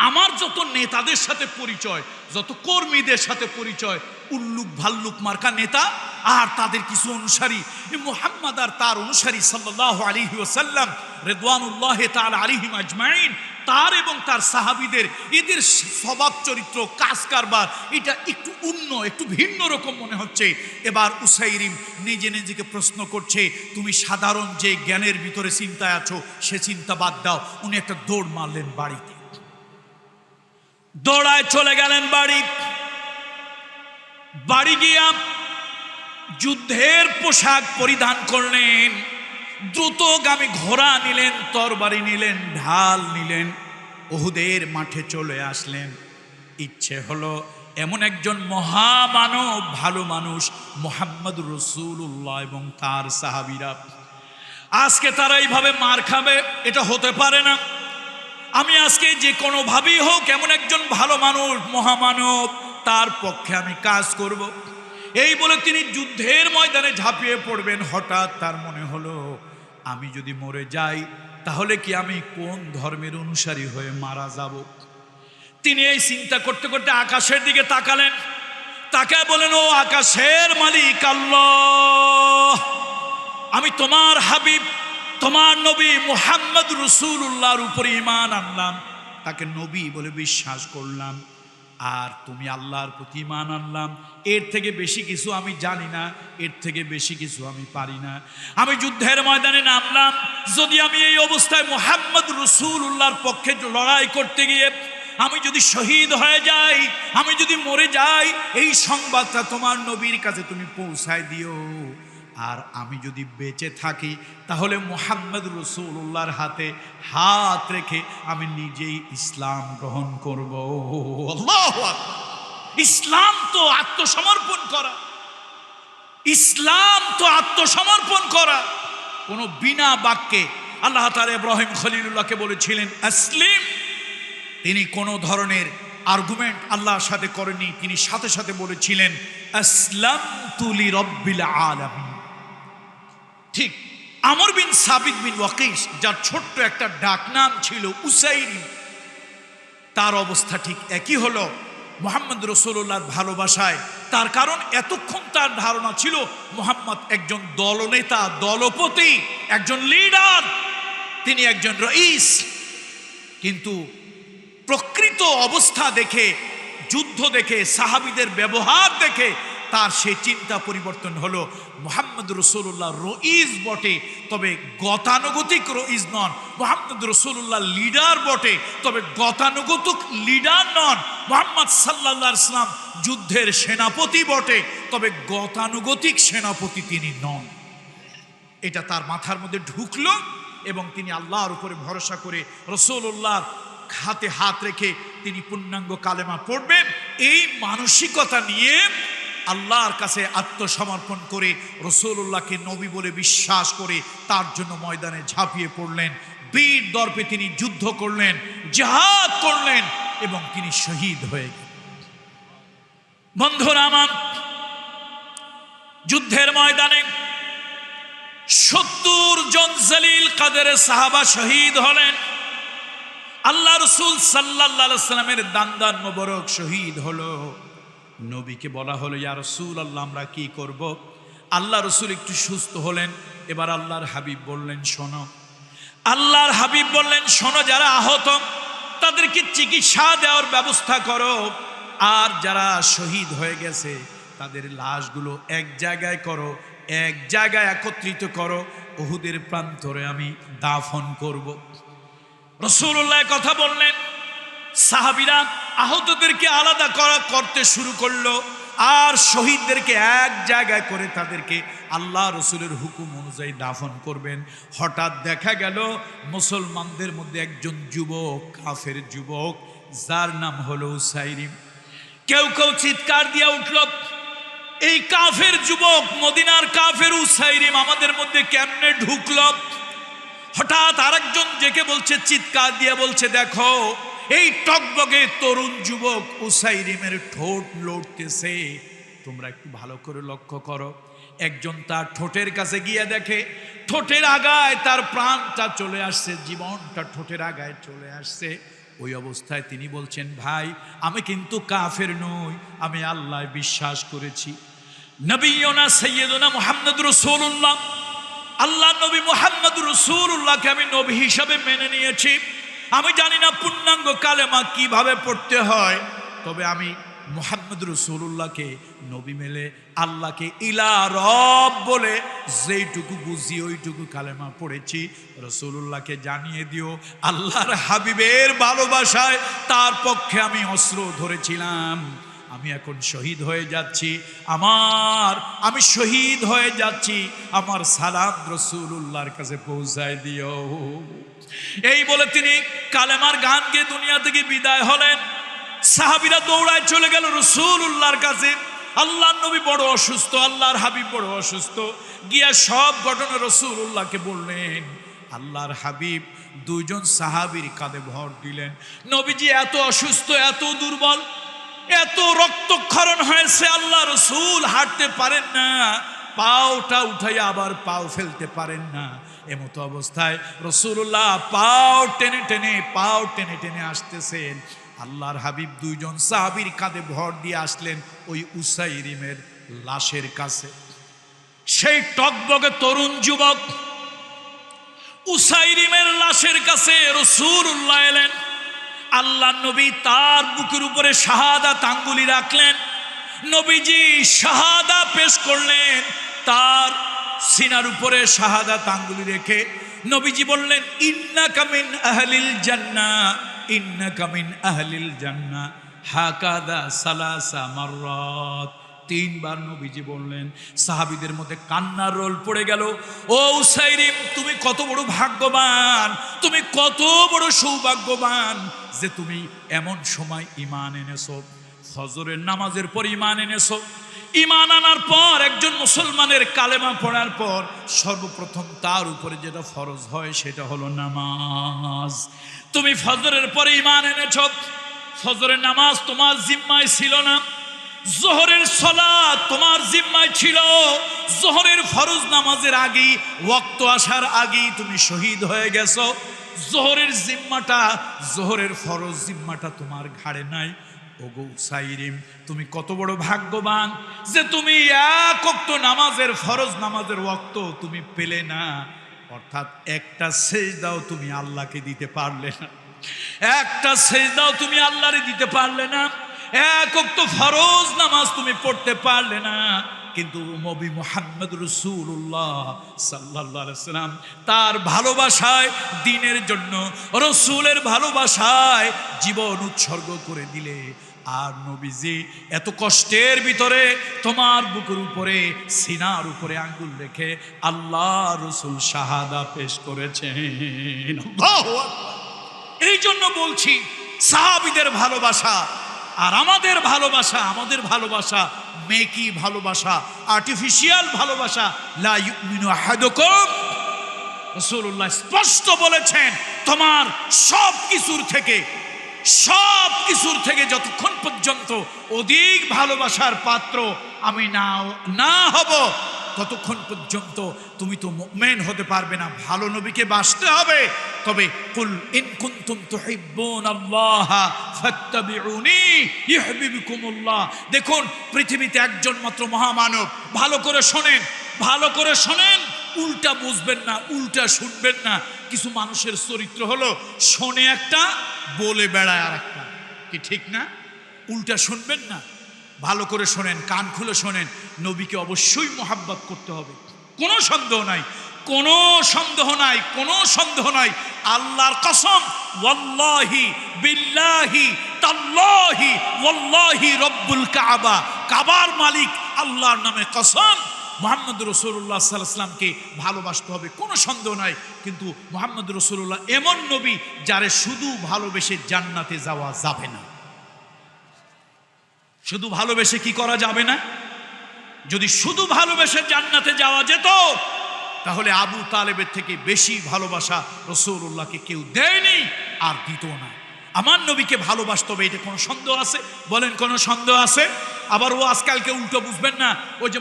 Speaker 2: আমার যত নেতাদের সাথে পরিচয়, যত কর্মীদের সাথে পরিচয়, উল্লুক ভাল্লুক মার্কা নেতা আর তাদের কিছু অনুসারী, মুহাম্মদ আর তার অনুসারী সাল্লাল্লাহু আলাইহি ওয়াসাল্লাম রিদওয়ানুল্লাহি তাআলা আলাইহিম আজমাইন, তার এবং তার সাহাবীদের এদের স্বভাব চরিত্র, কাজ কারবার এটা একটু অন্য, একটু ভিন্ন রকম মনে হচ্ছে। এবার উসাইরিম নিজেকে প্রশ্ন করছে, তুমি সাধারণ যে জ্ঞানের ভিতরে চিন্তায় আছো সে চিন্তা বাদ দাও। উনি একটা দৌড় মারলেন বাড়িতে, দৌড়ায় চলে গেলেন বাড়ি গিয়া যুদ্ধের পোশাক পরিধান করলেন, দ্রুতগামী ঘোড়া নিলেন, তরবারি নিলেন, ঢাল নিলেন, উহুদের মাঠে চলে আসলেন। ইচ্ছে হলো এমন একজন মহামানব, ভালো মানুষ মুহাম্মদ রাসূলুল্লাহ এবং তার সাহাবীরা, আজকে তারা এইভাবে মার খাবে, এটা হতে পারে না। আমি আজকে যে কোনো ভাবেই হোক এমন একজন ভালো মানুষ, মহামানব, তার পক্ষে আমি কাজ করব। এই বলে তিনি যুদ্ধের ময়দানে ঝাঁপিয়ে পড়বেন। হঠাৎ তার মনে হলো, আমি যদি মরে যাই তাহলে কি আমি কোন ধর্মের অনুসারী হয়ে মারা যাব? তিনি এই চিন্তা করতে করতে আকাশের দিকে তাকালেন, তাকায় বলেন, ও আকাশের মালিক আল্লাহ, আমি তোমার হাবিব, তোমার নবী মুহাম্মদ রাসূলুল্লাহর উপরে ঈমান আনলাম, তাকে নবী বলে বিশ্বাস করলাম, আর তুমি আল্লাহর প্রতি ঈমান আনলাম। এর থেকে বেশি কিছু আমি জানি না, এর থেকে বেশি কিছু আমি পারি না। আমি যুদ্ধের ময়দানে নামলাম, যদি আমি এই অবস্থায় মুহাম্মদ রাসূলুল্লাহর পক্ষে লড়াই করতে গিয়ে আমি যদি শহীদ হয়ে যাই, আমি যদি মরে যাই, এই সংবাদটা তোমার নবীর কাছে তুমি পৌঁছায় দিও। আর আমি যদি বেঁচে থাকি তাহলে মুহাম্মদ রাসূলুল্লাহর হাতে হাত রেখে আমি নিজেই ইসলাম গ্রহণ করব। আল্লাহু আকবার। ইসলাম তো আত্মসমর্পণ করা, ইসলাম তো আত্মসমর্পণ করা। কোনো বিনা বাক্যে আল্লাহ তাআলা ইব্রাহিম খলিলুল্লাহকে বলেছিলেন আসলিম, তিনি কোনো ধরনের আর্গুমেন্ট আল্লাহর সাথে করেননি, তিনি সাথে সাথে বলেছিলেন আসলামতু লিরাব্বিল আলামিন। ঠিক আমর বিন সাবিত বিন ওয়াকিস, যার ছোট্ট একটা ডাকনাম ছিল উসাইরি, তার অবস্থা ঠিক একই হলো মুহাম্মদ রাসূলুল্লাহর ভালোবাসায়। তার কারণ এতক্ষণ তার ধারণা ছিল মুহাম্মদ একজন দলনেতা, দলপতি, একজন লিডার, তিনি একজন রইস। কিন্তু প্রকৃত অবস্থা দেখে, যুদ্ধ দেখে, সাহাবীদের ব্যবহার দেখে তার সেই চিন্তা পরিবর্তন হলো। মুহাম্মদ রাসূলুল্লাহ রইস বটে, তবে গতানুগতিক রইস নন। মুহাম্মদ রাসূলুল্লাহ লিডার বটে, তবে গতানুগতিক লিডার নন। মুহাম্মদ সাল্লাল্লাহু আলাইহি ওয়াসাল্লাম যুদ্ধের সেনাপতি বটে, তবে গতানুগতিক সেনাপতি তিনি নন। এটা তার মাথার মধ্যে ঢুকলো এবং তিনি আল্লাহর উপরে ভরসা করে রাসূলুল্লাহর হাতে হাত রেখে তিনি পূর্ণাঙ্গ কালেমা পড়বেন, এই মানসিকতা নিয়ে আল্লাহর কাছে আত্মসমর্পণ করে রাসূলুল্লাহকে নবী বলে বিশ্বাস করে তার জন্য ময়দানে ঝাঁপিয়ে পড়লেন। বীর দর্পে তিনি যুদ্ধ করলেন, জিহাদ করলেন এবং তিনি শহীদ হয়ে গেলেন। বন্ধুরা আমার, যুদ্ধের ময়দানে 70 জন জলিল কাদের সাহাবা শহীদ হলেন। আল্লাহ রাসূল সাল্লাল্লাহু আলাইহি সাল্লামের দান্দান মোবারক শহীদ হলো। নবীকে বলা হলো, ইয়া রাসূলুল্লাহ, আমরা কি করব? আল্লাহ রাসূল একটু সুস্থ হলেন। এবার আল্লাহর হাবিব বললেন, শোনো। আল্লাহর হাবিব বললেন, শোনো, যারা আহত তাদেরকে চিকিৎসা দেওয়ার ব্যবস্থা করো, আর যারা শহীদ হয়ে গেছে তাদের লাশগুলো এক জায়গায় করো, এক জায়গায় একত্রিত করো, উহুদের প্রান্তরে আমি দাফন করব। রাসূলুল্লাহ কথা বললেন, সাহাবীরা আহতদেরকে আলাদা করতে শুরু করলো, আর শহীদদেরকে এক জায়গায় করে তাদেরকে আল্লাহ রসুলের হুকুম অনুযায়ী দাফন করবেন। হঠাৎ দেখা গেল মুসলমানদের মধ্যে একজন যুবক, কাফের যুবক, যার নাম হলো উসাইরিম। কেউ কেউ চিৎকার দিয়ে উঠল, এই কাফের যুবক, মদিনার কাফের উসাইরিম আমাদের মধ্যে কেমনে ঢুকল? হঠাৎ আরেকজন জেগে বলছে, চিৎকার দিয়ে বলছে, দেখো এই টকবগে তরুণ যুবক উসাইরিমের ঠোঁট লড়তেছে, তোমরা একটু ভালো করে লক্ষ্য করো। একজন তার ঠোঁটের কাছে গিয়ে দেখে ঠোঁটের আগায় তার প্রাণটা চলে আসছে, জীবনটা ঠোঁটের আগায় চলে আসছে। ওই অবস্থায় তিনি বলছেন, ভাই আমি কিন্তু কাফের নই, আমি আল্লাহ বিশ্বাস করেছি। নবিয়না সাইয়্যিদুনা মুহাম্মদ রাসূলুল্লাহ, আল্লাহ নবী মুহাম্মদ রাসূলুল্লাহকে আমি নবী হিসাবে মেনে নিয়েছি। আমি জানি না পূর্ণাঙ্গ কালেমা কিভাবে পড়তে হয়, তবে আমি মুহাম্মদ রাসূলুল্লাহকে নবী মেলে আল্লাহকে ইলা রব বলে যেইটুকু বুঝি ওইটুকু কালেমা পড়েছি। রাসূলুল্লাহকে জানিয়ে দিও, আল্লাহর হাবিবের ভালোবাসায় তার পক্ষে আমি অস্ত্র ধরেছিলাম, আমি এখন শহীদ হয়ে যাচ্ছি, আমি শহীদ হয়ে যাচ্ছি, আমার সালাম রাসূলুল্লাহর কাছে পৌঁছায় দিও। এই বলে তিনি কালেমার গান গেয়ে দুনিয়া থেকে বিদায় হলেন। সাহাবীরা দৌড়ায় চলে গেল রাসূলুল্লাহর কাছে। আল্লাহর নবী বড় অসুস্থ, আল্লাহর হাবিব বড় অসুস্থ। গিয়া সব ঘটনা রাসূলুল্লাহকে বললেন। আল্লাহর হাবিব দুইজন সাহাবীর কাঁধে ভর দিলেন। নবীজি এত অসুস্থ, এত দুর্বল, এত রক্তক্ষরণ হয়েছে, আল্লাহ রাসূল হাঁটতে পারেন না, পাওটা উঠাইয়া আবার পাও ফেলতে পারেন না। এমতো অবস্থায় রাসূলুল্লাহ পাও টেনে টেনে আসতেছেন। আল্লাহর হাবিব দুইজন সাহাবীর কাঁধে ভর দিয়ে আসলেন ওই উসাইরিমের লাশের কাছে। সেই টকবকে তরুণ যুবক উসাইরিমের লাশের কাছে রাসূলুল্লাহ এলেন। আল্লাহ নবী তার বুকের উপরে শাহাদাত আঙ্গুলি রাখলেন। নবীজি শাহাদা পেশ করলেন, তার সিনার উপরে শাহাদাত আঙ্গুলি রেখে নবীজি বললেন, ইন্নাকা মিন আহলিল জান্নাহ, ইন্নাকা মিন আহলিল জান্নাহ হাকাদা সালাসা মাররাত। তিনবার নবীজি বললেন। সাহাবীদের মধ্যে কান্নার রোল পড়ে গেল। ও উসাইরিম, তুমি কত বড় ভাগ্যবান, তুমি কত বড় সৌভাগ্যবান যে তুমি এমন সময় ঈমান এনেছো, ফজরের নামাজের পর ঈমান এনেছো। ঈমান আনার পর একজন মুসলমানের কালেমা পড়ার পর সর্বপ্রথম তার উপরে যেটা ফরজ হয় সেটা হলো নামাজ। তুমি ফজরের পরে ঈমান এনেছো, ফজরের নামাজ তোমার জিম্মায় ছিল না, জোহরের সালাত তোমার জিম্মায় ছিল, জোহরের ফরজ নামাজের আগেই ওয়াক্ত আসার আগেই তুমি শহীদ হয়ে গেছো। জোহরের জিম্মাটা, জোহরের ফরজ জিম্মাটা তোমার ঘাড়ে নাই। ওগো উসাইরিম, তুমি কত বড় ভাগ্যবান যে তুমি এক ওয়াক্ত নামাজের, ফরজ নামাজের ওয়াক্ত তুমি পেলে না। অর্থাৎ একটা সেজদাও তুমি আল্লাহকে দিতে পারলে না, একটা সেজদাও তুমি আল্লাহরে দিতে পারলে না, এক ওয়াক্ত ফরজ নামাজ তুমি পড়তে পারলে না। কিন্তু নবী মুহাম্মদ রাসূলুল্লাহ সাল্লাল্লাহু আলাইহি ওয়াসাল্লাম তার ভালোবাসায়, দ্বীনের জন্য রাসূলের ভালোবাসায় জীবন উৎসর্গ করে দিলে। আর নবীজি এত কষ্টের ভিতরে তোমার বুকের উপরে, সিনার উপরে আঙ্গুল রেখে আল্লাহ রাসূল শাহাদা পেশ করেছেন। আল্লাহু আকবার। এই জন্য বলছি, সাহাবীদের ভালোবাসা আর আমাদের ভালোবাসা, আমাদের ভালোবাসা মেকি ভালোবাসা, আর্টিফিশিয়াল ভালোবাসা। লা ইউমিনু আহাদুকুম, রাসূলুল্লাহ স্পষ্ট বলেছেন, তোমার সব কিছুর থেকে যতক্ষণ পর্যন্ত অধিক ভালোবাসার পাত্র আমি না হব, ততক্ষণ পর্যন্ত তুমি তো মুমিন হতে পারবে না। ভালো নবীকে বাসতে হবে। তবে কুল ইন কুনতুম তুহিব্বুনাল্লাহ ফাত্তাবিউনি ইউহিব্বুকুমুল্লাহ। দেখুন, পৃথিবীতে একজন মাত্র মহামানব। ভালো করে শোনেন, ভালো করে শোনেন, উল্টা বুঝবেন না, উল্টা শুনবেন না। কিছু মানুষের চরিত্র হলো শোনে একটা, বলে বেড়ায় আর একটা। কি ঠিক না? উল্টা শুনবেন না, ভালো করে শোনেন, কান খুলে শোনেন। নবীকে অবশ্যই মহাব্বত করতে হবে, কোনো সন্দেহ নাই, কোনো সন্দেহ নাই, কোনো সন্দেহ নাই। আল্লাহর কসম, ওয়াল্লাহি বিল্লাহি তাল্লাহি ওয়াল্লাহি রব্বুল কাবা, কাবার মালিক আল্লাহর নামে কসম, মুহাম্মদ রাসূলুল্লাহ সাল্লাল্লাহু আলাইহি ওয়াসাল্লামকে ভালোবাসতে হবে, কোনো সন্দেহ নাই। কিন্তু মুহাম্মদ রাসূলুল্লাহ এমন নবী যারে শুধু ভালোবেসে জান্নাতে যাওয়া যাবে না। শুধু ভালোবেসে কি করা যাবে না? যদি শুধু ভালোবেসে জান্নাতে যাওয়া যেত, তাহলে আবু তালেবের থেকে বেশি ভালোবাসা রাসূলুল্লাহকে কেউ দেয়নি আর দিত না। আমার নবীকে ভালোবাসতে হবে, এটা কোনো সন্দেহ আছে? বলেন, কোনো সন্দেহ আছে? আবার ও আজকালকে উল্টো বুঝবেন না। ওই যে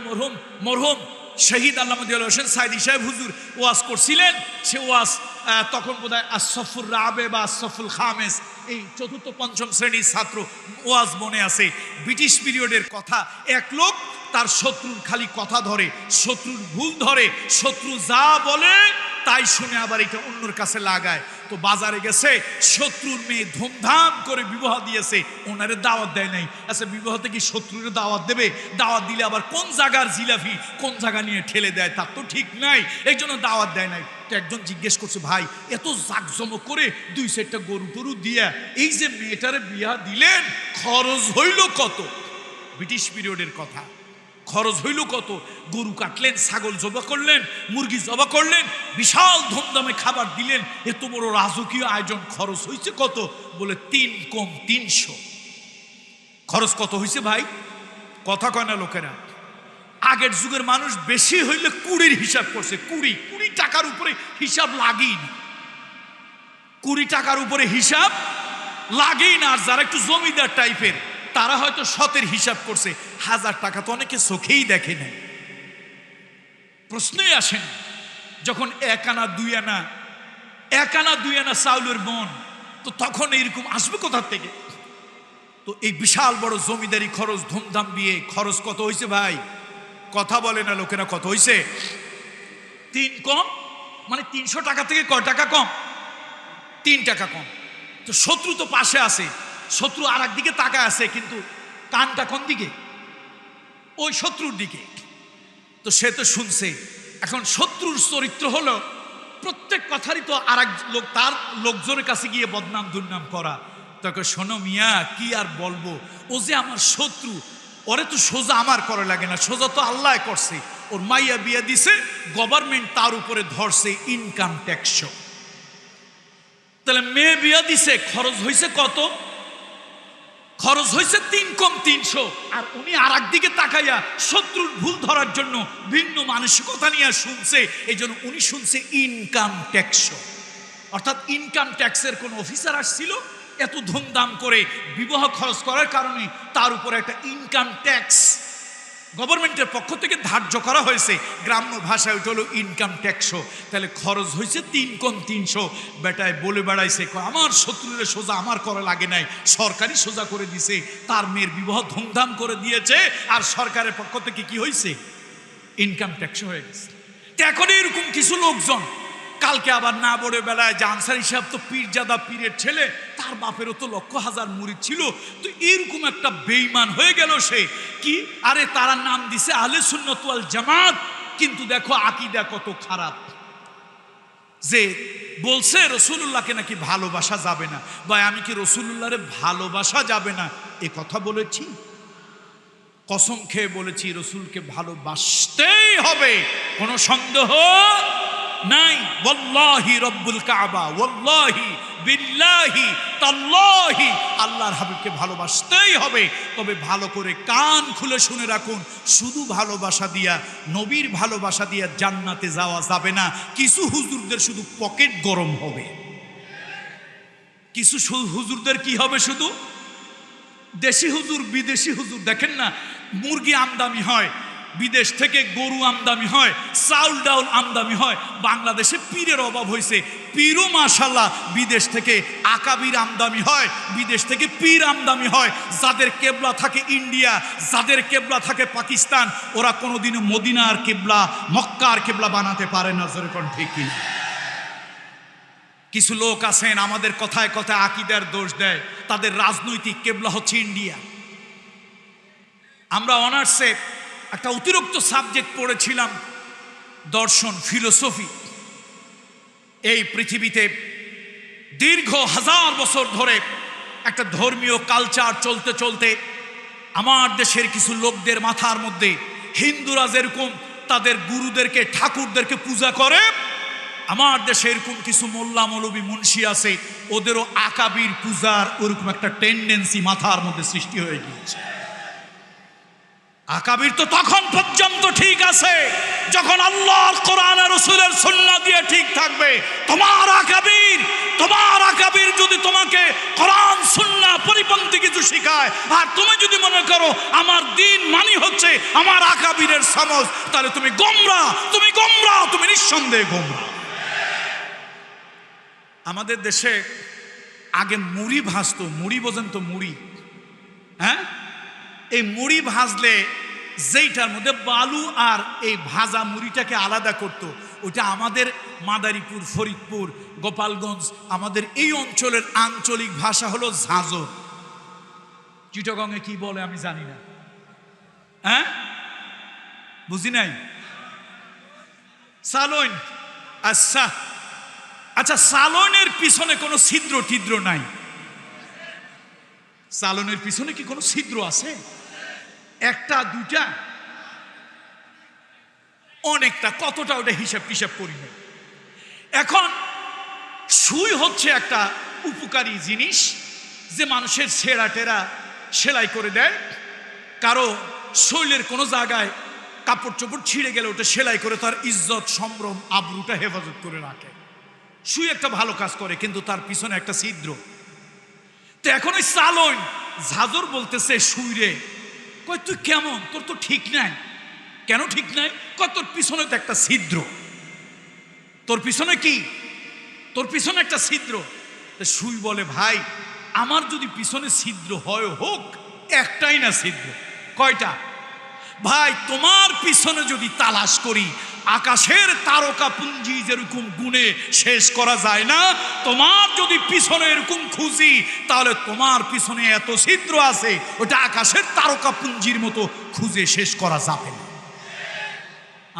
Speaker 2: মরহুম শহীদ আল্লামা দিওয়ার হোসেন সাইদি সাহেব হুজুর ওয়াজ করছিলেন, সে ওয়াজ তখন বোধহয় আসফুর রাবে বা আসফুল খামেস, এই চতুর্থ পঞ্চম শ্রেণীর ছাত্র, ওয়াজ মনে আছে। ব্রিটিশ পিরিয়ডের কথা। এক লোক তার শত্রুর খালি কথা ধরে, শত্রুর ভুল ধরে, শত্রু যা বলে তাই শুনে আবার এটা অন্যর কাছে লাগায়। তো বাজারে গেছে, শত্রুর মেয়ে ধুমধাম করে বিবাহ দিয়েছে, ওনারে দাওয়াত দেয় নাই। আচ্ছা, বিবাহতে কি শত্রুরে দাওয়াত দেবে? দাওয়াত দিলে আবার কোন জায়গার জিলাপি কোন জায়গা নিয়ে ঠেলে দেয়, তার তো ঠিক নাই। এই জন্য দাওয়াত দেয় নাই। তো একজন জিজ্ঞেস করছে, ভাই এত জাকজমক করে 2-4টা গরু টরু দিয়া এই যে মেয়েটারে বিয়া দিলেন, খরচ হইল কত? ব্রিটিশ পিরিয়ডের কথা। খরচ হইল কত? গরু কাটলেন, ছাগল জবা করলেন, মুরগি জবা করলেন, বিশাল ধুমধামে খাবার দিলেন, এত বড় রাজকীয় আয়োজন, খরচ হয়েছে কত? বলে 3 কম 300। খরচ কত হয়েছে ভাই? কথা কয় না লোকেরা। আগের যুগের মানুষ বেশি হইলে 20 হিসাব করছে। 20 টাকার উপরে হিসাব লাগেই না, 20 টাকার উপরে হিসাব লাগেই না। আর যারা একটু জমিদার টাইপের, তারা হয়তো 7-এর হিসাব করছে। 1000 টাকা তো অনেকে চোখেই দেখে না। প্রশ্নই আসেন, যখন 1 আনা 2 আনা চাউলের মন, তো তখন এইরকম আসবে কোথা থেকে? তো এই বিশাল বড় জমিদারি খরচ, ধুমধাম বিয়ে, খরচ কত হয়েছে ভাই? কথা বলে না লোকেরা, কত হয়েছে? 3 কম, মানে 300 টাকা থেকে কয় টাকা কম? 3 টাকা কম। তো শত্রু তো পাশে আছে, শত্রু আর একদিকে তাকায় আছে, কিন্তু কানটা কোন দিকে? ওই শত্রুর দিকে। তো সে তো শুনছে। এখন শত্রুর চরিত্র হলো প্রত্যেক কথারই তো আর এক লোক, তার লোকজনের কাছে গিয়ে বদনাম দুর্নাম করা। তাকে শোনো মিয়া, কি আর বলবো, ও যে আমার শত্রু, ওরে তো সোজা আমার করে লাগে না, সোজা তো আল্লাহ করছে। ওর মাইয়া বিয়া দিছে, গভর্নমেন্ট তার উপরে ধরছে ইনকাম ট্যাক্স। তাহলে মেয়ে বিয়া দিছে, খরচ হয়েছে কত? খরচ হয়েছে 3 কম 300। আর উনি আর একদিকে তাকাইয়া শত্রুর ভুল ধরার জন্য ভিন্ন মানসিকতা নিয়ে শুনছে। এই জন্য উনি শুনছে ইনকাম ট্যাক্স। অর্থাৎ ইনকাম ট্যাক্সের কোন অফিসার আসছিল, এত ধুমধাম করে বিবাহ খরচ করার কারণে তার উপরে একটা ইনকাম ট্যাক্স গভর্নমেন্টের পক্ষ থেকে ধার্য করা হয়েছে। গ্রাম্য ভাষায় ওটা হলো ইনকাম ট্যাক্স। তাহলে খরচ হয়েছে 3 কম 300। বেটায় বলে বেড়াইছে, আমার শত্রুরে সোজা আমার করে লাগে নাই, সরকারই সোজা করে দিছে। তার মেয়ের বিবাহ ধুমধাম করে দিয়েছে, আর সরকারের পক্ষ থেকে কি হয়েছে? ইনকাম ট্যাক্স হয়ে গেছে। তো এখন এরকম কিছু লোকজন কালকে আবার না বড় বেলায় যে আনসার হিসাব তো পীরজাদা, পীরের ছেলে, তার বাপেরও তো লক্ষ হাজার মুরিদ ছিল। তো এরকম একটা বেঈমান হয়ে গেল সে। কি আরে তারা নাম দিছে আহলে সুন্নাত ওয়াল জামাত, কিন্তু দেখো আকীদা কত খারাপ। যে বলছে রাসূলুল্লাহকে নাকি ভালোবাসা যাবে না। ভাই আমি কি রাসূলুল্লাহরে ভালোবাসা যাবে না এ কথা বলেছি? কসম খেয়ে বলেছি, রাসূলকে ভালোবাসতেই হবে, কোনো সন্দেহ নাই। ওয়াল্লাহি রব্বুল কাবা, ওয়াল্লাহি বিল্লাহি তাল্লাহি, আল্লাহর হাবিবকে ভালোবাসতেই হবে। তবে ভালো করে কান খুলে শুনে রাখুন, শুধু ভালোবাসা দিয়া, নবীর ভালোবাসা দিয়া জান্নাতে যাওয়া যাবে না। কিছু হুজুরদের শুধু পকেট গরম হবে, কিছু হুজুরদের কি হবে, শুধু দেশি হুজুর বিদেশি হুজুর। দেখেন না, মুরগি আমদানি হয় বিদেশ থেকে, গরু আমদানি হয়, চাউল ডাউল আমদানি হয়। বাংলাদেশে পীরের অভাব হয়েছে, পীরও মাশাআল্লাহ বিদেশ থেকে আকাবির আমদানি হয়, বিদেশ থেকে পীর আমদানি হয়। যাদের কেবলা থাকে ইন্ডিয়া, যাদের কেবলা থাকে পাকিস্তান, ওরা কোনোদিনও মদিনার কেবলা, মক্কার কেবলা বানাতে পারে না। যেরকম ঠিক কিনা? কিছু লোক আছেন আমাদের কথায় কথায় আকীদার দোষ দেয়, তাদের রাজনৈতিক কেবলা হচ্ছে ইন্ডিয়া। আমরা অনার্সে একটা অতিরিক্ত সাবজেক্ট পড়েছিলাম, দর্শন, ফিলোসফি। এই পৃথিবীতে দীর্ঘ 1000 বছর ধরে একটা ধর্মীয় কালচার চলতে চলতে আমার দেশের কিছু লোকদের মাথার মধ্যে, হিন্দুরা যেরকম তাদের গুরুদেরকে, ঠাকুরদেরকে পূজা করে, আমার দেশে এরকম কিছু মোল্লা মৌলবী মুন্সি আছে, ওদেরও আকাবির পূজার ওরকম একটা টেন্ডেন্সি মাথার মধ্যে সৃষ্টি হয়ে গিয়েছে। আকাবির তো তখন পর্যন্ত ঠিক আছে যখন আল্লাহর কোরআন আর রাসূলের সুন্নাহ দিয়ে ঠিক থাকবে। তোমার আকাবির যদি তোমাকে কোরআন সুন্নাহ পরিপন্থী কিছু শেখায়, আর তুমি যদি মনে করো আমার দ্বীন মানে হচ্ছে আমার আকাবিরের সমজ, তাহলে তুমি গোমরাহ, তুমি নিঃসন্দেহে গোমরাহ। আমাদের দেশে আগে মুড়ি ভাজতো, মুড়ি বোঝেন তো? মুড়ি, হ্যাঁ, এই মুড়ি ভাজলে যেইটার মধ্যে বালু আর এই ভাজা মুড়িটাকে আলাদা করত, ওটা আমাদের মাদারীপুর, ফরিদপুর, গোপালগঞ্জ, আমাদের এই অঞ্চলের আঞ্চলিক ভাষা হলো ঝাঁঝর। চিটাগংয়ে কি বলে আমি জানি না, হ্যাঁ, বুঝি নাই। সালোইন। আচ্ছা, সালোনের পিছনে কোনো ছিদ্র টিদ্র নাই? সালনের পিছনে কি কোনো ছিদ্র আছে? একটা, দুইটা, অনেকটা। কতটা ওটা হিসাব করি না। এখন সুই হচ্ছে একটা উপকারী জিনিস, যে মানুষের ছেঁড়া টেরা সেলাই করে দেয়। কারো শরীরের কোনো জায়গায় কাপড় চোপড় ছিঁড়ে গেলে ওটা সেলাই করে তার ইজ্জত, সম্ভ্রম, আবরুটা হেফাজত করে রাখে। সুই একটা ভালো কাজ করে, কিন্তু তার পিছনে একটা ছিদ্র। তো এখন ওই সালোন ঝাঁঝর বলতেছে সুইরে, কই তুই কেমন, তোর তো ঠিক নাই। কেন ঠিক নাই? কই তোর পিছনে তো একটা ছিদ্র। তোর পিছনে কি? তোর পিছনে একটা ছিদ্র। সুই বলে, ভাই আমার যদি পিছনে ছিদ্র হয় হোক, একটাই না ছিদ্র, কয়টা? ভাই তোমার পিছনে যদি তালাশ করি আকাশের তারকা পুঞ্জি যেরকম গুণে শেষ করা যায় না, তোমার যদি পিছনে এরকম খুঁজি তাহলে তোমার পিছনে এত ছিদ্র আছে ওটা আকাশের তারকা পুঞ্জির মতো খুঁজে শেষ করা যাবে না।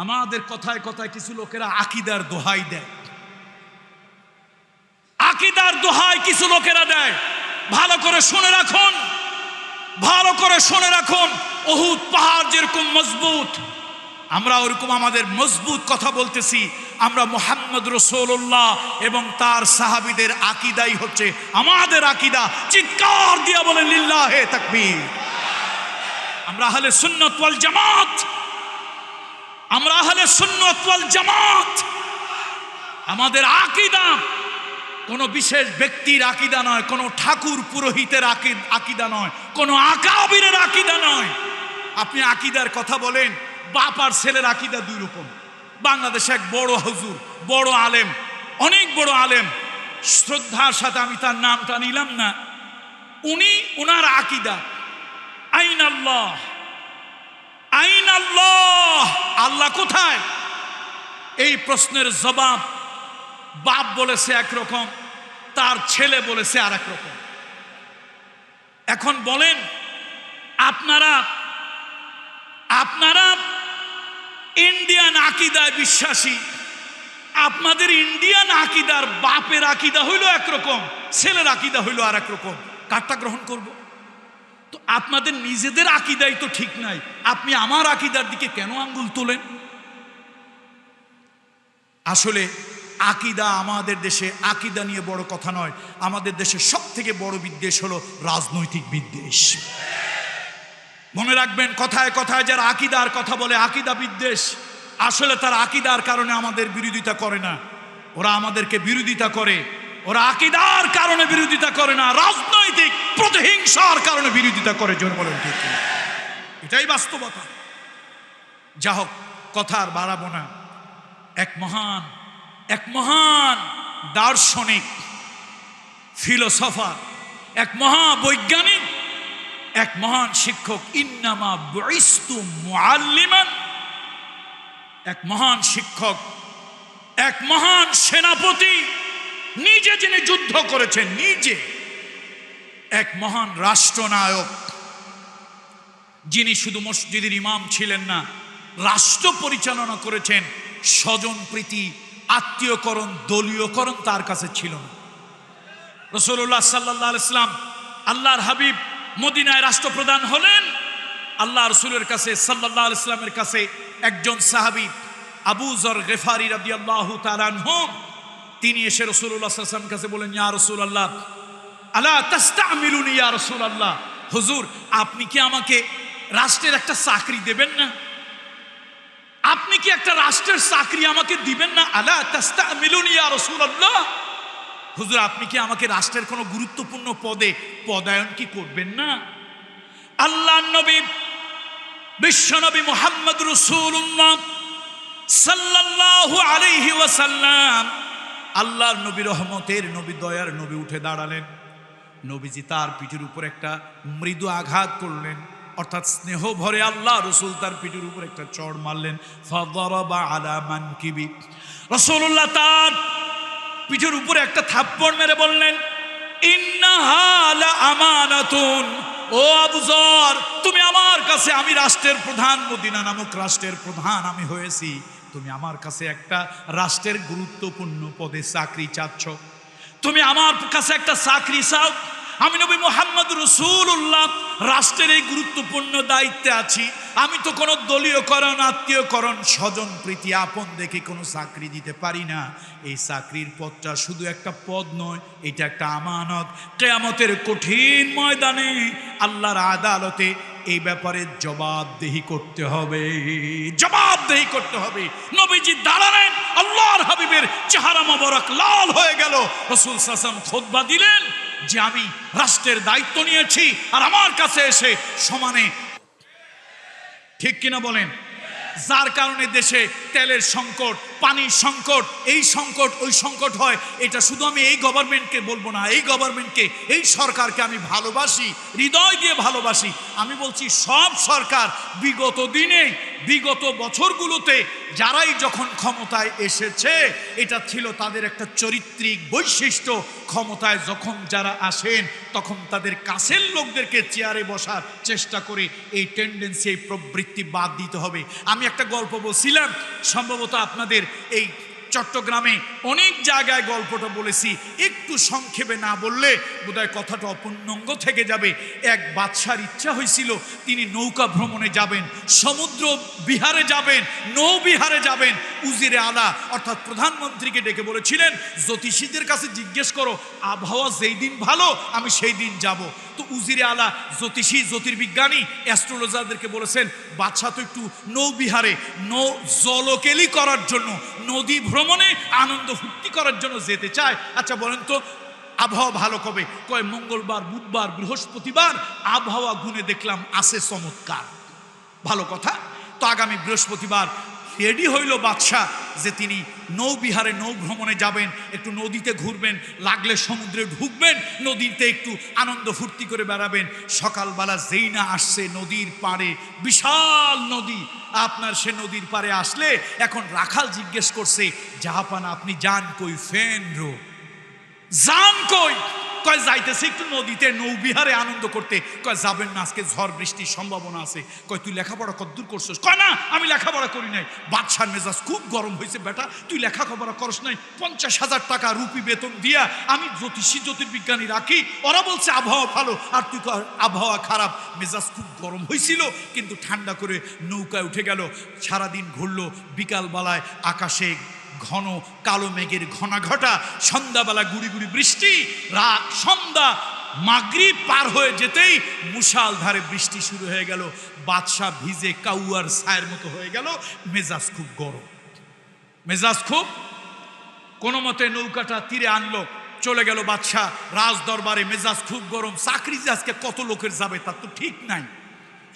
Speaker 2: আমাদের কথায় কথায় কিছু লোকেরা আকীদার দোহাই দেয়, আকীদার দোহাই কিছু লোকেরা দেয়। ভালো করে শুনে রাখুন, ভালো করে শুনে রাখুন, উহুদ পাহাড় যেরকম মজবুত, আমরা ওরকম আমাদের মজবুত কথা বলতেছি। আমরা মুহাম্মদ রাসূলুল্লাহ এবং তার সাহাবীদের আকীদাই হচ্ছে আমাদের আকীদা। চিৎকার দিয়া বলেন লিল্লাহে তাকবীর। আমরা আহলে সুন্নাত ওয়াল জামাত, আমরা আহলে সুন্নাত ওয়াল জামাত। আমাদের আকীদা কোনো বিশেষ ব্যক্তির আকীদা নয়, কোনো ঠাকুর পুরোহিতের আকীদা নয়, কোনো আকাবিরের আকীদা নয়। আপনি আকীদার কথা বলেন, বাপ আর ছেলের আকীদা দুই রকম। বাংলাদেশে এক বড় হুজুর, বড় আলেম, অনেক বড় আলেম, শ্রদ্ধার সাথে আমি তার নামটা নিলাম না, উনি ওনার আকীদা আইন আল্লাহ, আইন আল্লাহ, আল্লাহ কোথায়? এই প্রশ্নের জবাব বাপ বলেছে একরকম, তার ছেলে বলেছে আর এক রকম। এখন বলেন আপনারা আপনারা ইন্ডিয়ান আকীদায় বিশ্বাসী, আপনাদের ইন্ডিয়ান আকীদার বাপের আকীদা হইল একরকম, ছেলের আকীদা হইল আর এক রকম, কারটা গ্রহণ করব? তো আপনাদের নিজেদের আকীদাই তো ঠিক নাই, আপনি আমার আকীদার দিকে কেন আঙ্গুল তোলেন? আসলে আকীদা আমাদের দেশে আকীদা নিয়ে বড় কথা নয়, আমাদের দেশে সব থেকে বড় বিদ্বেষ হলো রাজনৈতিক বিদ্বেষ। মনে রাখবেন, কথায় কথায় যারা আকীদার কথা বলে আকীদা বিদ্বেষ, আসলে তারা আকীদার কারণে আমাদের বিরোধিতা করে না, ওরা আমাদেরকে বিরোধিতা করে। ওরা আকীদার কারণে বিরোধিতা করে না, রাজনৈতিক প্রতিহিংসার কারণে বিরোধিতা করে। জোর বলেন ঠিক? এটাই বাস্তবতা। যা হোক, কথা আর বাড়াবো না। এক মহান দার্শনিক, ফিলোসফার, এক মহাবৈজ্ঞানিক, এক মহান শিক্ষক, ইন্নামা বুইস্তু মুআল্লিমান, এক মহান শিক্ষক, এক মহান সেনাপতি, নিজে যিনি যুদ্ধ করেছেন, নিজে এক মহান রাষ্ট্রনায়ক, যিনি শুধু মসজিদের ইমাম ছিলেন না, রাষ্ট্র পরিচালনা করেছেন। স্বজন প্রীতি, আত্মীয়করণ, দলীয়করণ তার কাছে ছিল না। রাসূলুল্লাহ সাল্লাল্লাহু আলাইহি ওয়াসাল্লাম, আল্লাহর হাবিব, মদিনায় রাষ্ট্রপ্রধান হলেন। আল্লাহ রাসূলের কাছে সাল্লাল্লাহু আলাইহি ওয়াসাল্লামের কাছে একজন সাহাবী আবু যর গিফারি রাদিয়াল্লাহু তাআলা আনহু, তিনি এসে রাসূলুল্লাহ সাল্লাল্লাহু আলাইহি ওয়াসাল্লামের কাছে বলেন, ইয়া রাসূলুল্লাহ, আলা তাস্তামিলুনি ইয়া রাসূলুল্লাহ, হুজুর আপনি কি আমাকে রাষ্ট্রের একটা চাকরি দেবেন না? আপনি কি একটা রাষ্ট্রের চাকরি আমাকে দিবেন না? আলা তাস্তামিলুনি ইয়া রাসূলুল্লাহ, হুজুর আপনি কি আমাকে রাষ্ট্রের কোনো গুরুত্বপূর্ণ পদে পদায়ন কি করবেন না? আল্লাহর নবী, বিশ্বনবী মুহাম্মদ রাসূলুল্লাহ সাল্লাল্লাহু আলাইহি ওয়াসাল্লাম, আল্লাহর নবী, রহমতের নবী, দয়ার নবী উঠে দাঁড়ালেন। নবীজি তার পিঠের উপর একটা মৃদু আঘাত করলেন, অর্থাৎ স্নেহ ভরে আল্লাহ রসুল তার পিঠের উপর একটা চড় মারলেন। ফাদারাবা আলা মানকিবি, রাসূলুল্লাহ তার পিঠের উপরে একটা থাপ্পড় মেরে বললেন, ইন্নাহা লা আমানাতুন, ও আবু যর, তুমি আমার কাছে, আমি রাষ্ট্রের প্রধান, মদিনা নামক রাষ্ট্রের প্রধান আমি হয়েছি, তুমি আমার কাছে একটা রাষ্ট্রের গুরুত্বপূর্ণ পদে চাকরি চাচ্ছ, তুমি আমার কাছে একটা চাকরি চাও। আমি নবী মুহাম্মদ রাসূলুল্লাহ রাষ্ট্রের এই গুরুত্বপূর্ণ দায়িত্বে আছি, আমি তো কোনো দলীয়করণ, আত্মীয়করণ, স্বজন প্রীতি, আপন দেখে কোনো চাকরি দিতে পারি না। এই চাকরির পদটা শুধু একটা পদ নয়, এটা একটা আমানত। কিয়ামতের কঠিন ময়দানে আল্লাহর আদালতে এই ব্যাপারে জবাবদেহি করতে হবে, জবাবদেহি করতে হবে। নবীজি দাঁড়ালেন, আল্লাহর হাবিবের চেহারা মোবারক লাল হয়ে গেল। রাসূল সাল্লাল্লাহু আলাইহি ওয়াসাল্লাম খুতবা দিলেন যে আমি রাষ্ট্রের দায়িত্ব নিয়েছি আর আমার কাছে এসে সমানে, ঠিক কিনা বলেন? যার কারণে দেশে তেলের সংকট, পানির সংকট, এই সংকট ওই সংকট হয়। এটা শুধু আমি এই গভর্নমেন্টকে বলবো না, এই গভর্নমেন্টকে, এই সরকারকে আমি ভালোবাসি, হৃদয় দিয়ে ভালোবাসি। আমি বলছি সব সরকার বিগত দিনে, বিগত বছরগুলোতে যারাই যখন ক্ষমতায় এসেছে, এটা ছিল তাদের একটা চরিত্রিক বৈশিষ্ট্য। ক্ষমতায় যখন যারা আসেন তখন তাদের কাছের লোকদেরকে চেয়ারে বসার চেষ্টা করে এই টেন্ডেন্সি, এই প্রবৃত্তি বাদ দিতে হবে। আমি একটা গল্প বলছিলাম, সম্ভবত আপনাদের এই চট্টগ্রামে অনেক জায়গায় গল্পটা বলেছি, একটু সংক্ষেপে না বললে বোধহয় কথাটা অপূর্ণাঙ্গ থেকে যাবে। এক বাদশার ইচ্ছা হয়েছিল তিনি নৌকা ভ্রমণে যাবেন, সমুদ্র বিহারে যাবেন, নৌ বিহারে যাবেন। উজিরে আলা অর্থাৎ প্রধানমন্ত্রীকে ডেকে বলেছিলেন, জ্যোতিষীদের কাছে জিজ্ঞেস করো আবহাওয়া যেই দিন ভালো আমি সেই দিন যাব। তো উজিরে আলা জ্যোতিষী, জ্যোতির্বিজ্ঞানী, অ্যাস্ট্রোলজারদেরকে বলেছেন বাদশাহ তো একটু নৌবিহারে, জলকেলি করার জন্য, নদী ভ্রমণে আনন্দ ফুর্তি করার জন্য যেতে চায়। আচ্ছা বলেন তো আবহাওয়া ভালো কবে? কয় মঙ্গলবার, বুধবার, বৃহস্পতিবার। আবহাওয়া গুনে দেখলাম আছে চমৎকার। ভালো কথা। তো আগামী বৃহস্পতিবার রেডি হইল বাদশাহ যে তিনি নৌবিহারে, নৌ ভ্রমণে যাবেন, একটু নদীতে ঘুরবেন, লাগলে সমুদ্রে ঢুকবেন, নদীতে একটু আনন্দ ফুর্তি করে বেড়াবেন। সকালবেলা যেই না আসছে নদীর পাড়ে, বিশাল নদী, আপনার সে নদীর পাড়ে আসলে এখন রাখাল জিজ্ঞেস করছে জাহাপানা আপনি যান কই? ফেন রো যান কই? কয় যাইতেছে একটু নদীতে নৌবিহারে আনন্দ করতে। কয় যাবেন না, আজকে ঝড় বৃষ্টির সম্ভাবনা আছে। কয় তুই লেখাপড়া কদ্দূর করছিস? কয় না আমি লেখাপড়া করি নাই। বাদশার মেজাজ খুব গরম হয়েছে, বেটা তুই লেখাপড়া করস নাই, 50,000 টাকা রুপি বেতন দিয়া আমি জ্যোতিষী জ্যোতির্বিজ্ঞানী রাখি, ওরা বলছে আবহাওয়া ভালো আর তুই আবহাওয়া খারাপ। মেজাজ খুব গরম হয়েছিল, কিন্তু ঠান্ডা করে নৌকায় উঠে গেল। সারাদিন ঘুরলো, বিকালবেলায় আকাশে ঘন কালো মেঘের ঘনাঘটা, সন্ধ্যাবেলা গুড়ি গুড়ি বৃষ্টি, রাত সন্ধ্যা মাগরিব পার হয়ে যেতেই মুষালধারে বৃষ্টি শুরু হয়ে গেল। বাদশাহ ভিজে কাউয়ার ছায়ের মতো হয়ে গেল, মেজাজ খুব গরম, মেজাজ খুব। কোনো মতে নৌকাটা তীরে আনলো, চলে গেল বাদশাহ রাজ দরবারে। মেজাজ খুব গরম, চাকরি যে আজকে কত লোকের যাবে তার তো ঠিক নাই।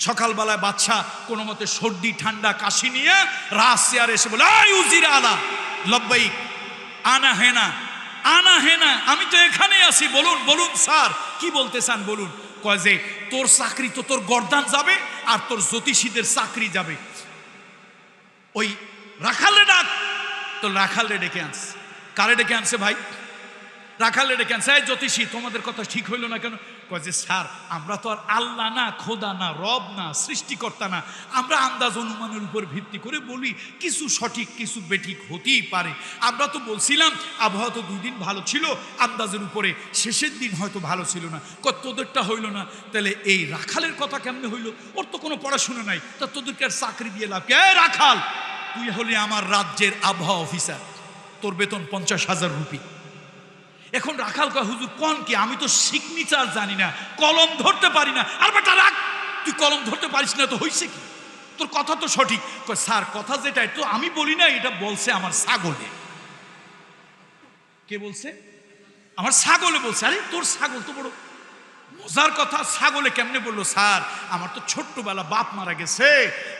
Speaker 2: সকালবেলায় বাদশাহ কোনো মতে সর্দি ঠান্ডা কাশি নিয়ে রাজ চেয়ারে এসে বলে আই উজির আলা লব্বাইক আনা হেনা, আনা হেনা, আমি তো এখানে আছি, বলুন বলুন স্যার কি বলতে চান বলুন। কয় যে তোর চাকরি তো তোর গর্দান যাবে আর তোর জ্যোতিষীদের চাকরি যাবে। ওই রাখালে ডাক, তো রাখালে ডেকে আনছে। কারে ডেকে আনছে ভাই? রাখালে ডেকে আনছে। এই জ্যোতিষী তোমাদের কথা ঠিক হইল না কেন? কয় যে স্যার আমরা তো আর আল্লাহ না, খোদা না, রব না, সৃষ্টিকর্তা না, আমরা আন্দাজ অনুমানের উপর ভিত্তি করে বলি, কিছু সঠিক কিছু বেঠিক হতেই পারে। আমরা তো বলছিলাম আবহাওয়া তো 2 দিন ভালো ছিল আন্দাজের উপরে, শেষের দিন হয়তো ভালো ছিল না। কয় তোদেরটা হইল না, তাহলে এই রাখালের কথা কেমনে হইল? ওর তো কোনো পড়াশোনা নাই, তা তোদেরকে আর চাকরি দিয়ে লাভ? কে রাখাল? তুই হলি আমার রাজ্যের আবহাওয়া অফিসার, তোর বেতন 50,000 রুপি। এখন রাখাল কয় হুজুর কোন কি, আমি তো সিগনেচার জানি না, কলম ধরতে পারি না। আর বেটা রাখ, তুই কলম ধরতে পারিস না তো হইছে কি? তোর কথা তো সঠিক। কয় স্যার কথা যেটা তো আমি বলি না, এটা বলছে আমার ছাগলে। কে বলছে? আমার ছাগলে বলছে। আরে তোর ছাগল তো বড় মজার কথা, ছাগলে কেমনে বললো? স্যার আমার তো ছোট্টবেলা বাপ মারা গেছে,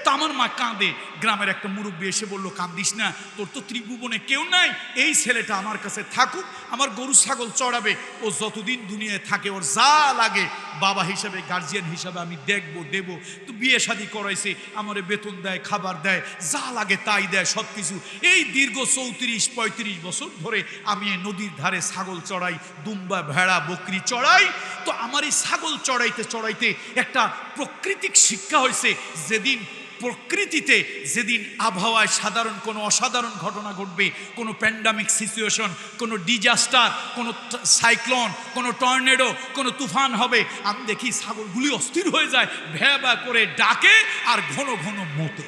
Speaker 2: তা আমার মা কাঁদে। গ্রামের একটা মুরব্বী এসে বললো কান্দিস না, তোর তো ত্রিভুবনে কেউ নাই, এই ছেলেটা আমার কাছে থাকুক, আমার গরু ছাগল চড়াবে, ও যতদিন দুনিয়ায় থাকে ওর যা লাগে বাবা হিসাবে, গার্জিয়ান হিসাবে আমি দেখবো দেব। তো বিয়ে শাদী করাইছে, আমারে বেতন দেয়, খাবার দেয়, যা লাগে তাই দেয়, সব কিছু। এই দীর্ঘ 34-35 বছর ধরে আমি এই নদীর ধারে ছাগল চড়াই, দুম্বা ভেড়া বকরি চড়াই। তো আমার এই ছাগল চড়াইতে চড়াইতে একটা প্রাকৃতিক শিক্ষা হয়েছে, যেদিন প্রকৃতিতে, যেদিন আবহাওয়ায় সাধারণ কোনো অসাধারণ ঘটনা ঘটবে, কোনো প্যান্ডামিক সিচুয়েশন, কোনো ডিজাস্টার, কোনো সাইক্লোন, কোনো টর্নেডো, কোনো তুফান হবে, আমি দেখি ছাগলগুলি অস্থির হয়ে যায়, ভ্যা ভ্যা করে ডাকে আর ঘন ঘন মোতে।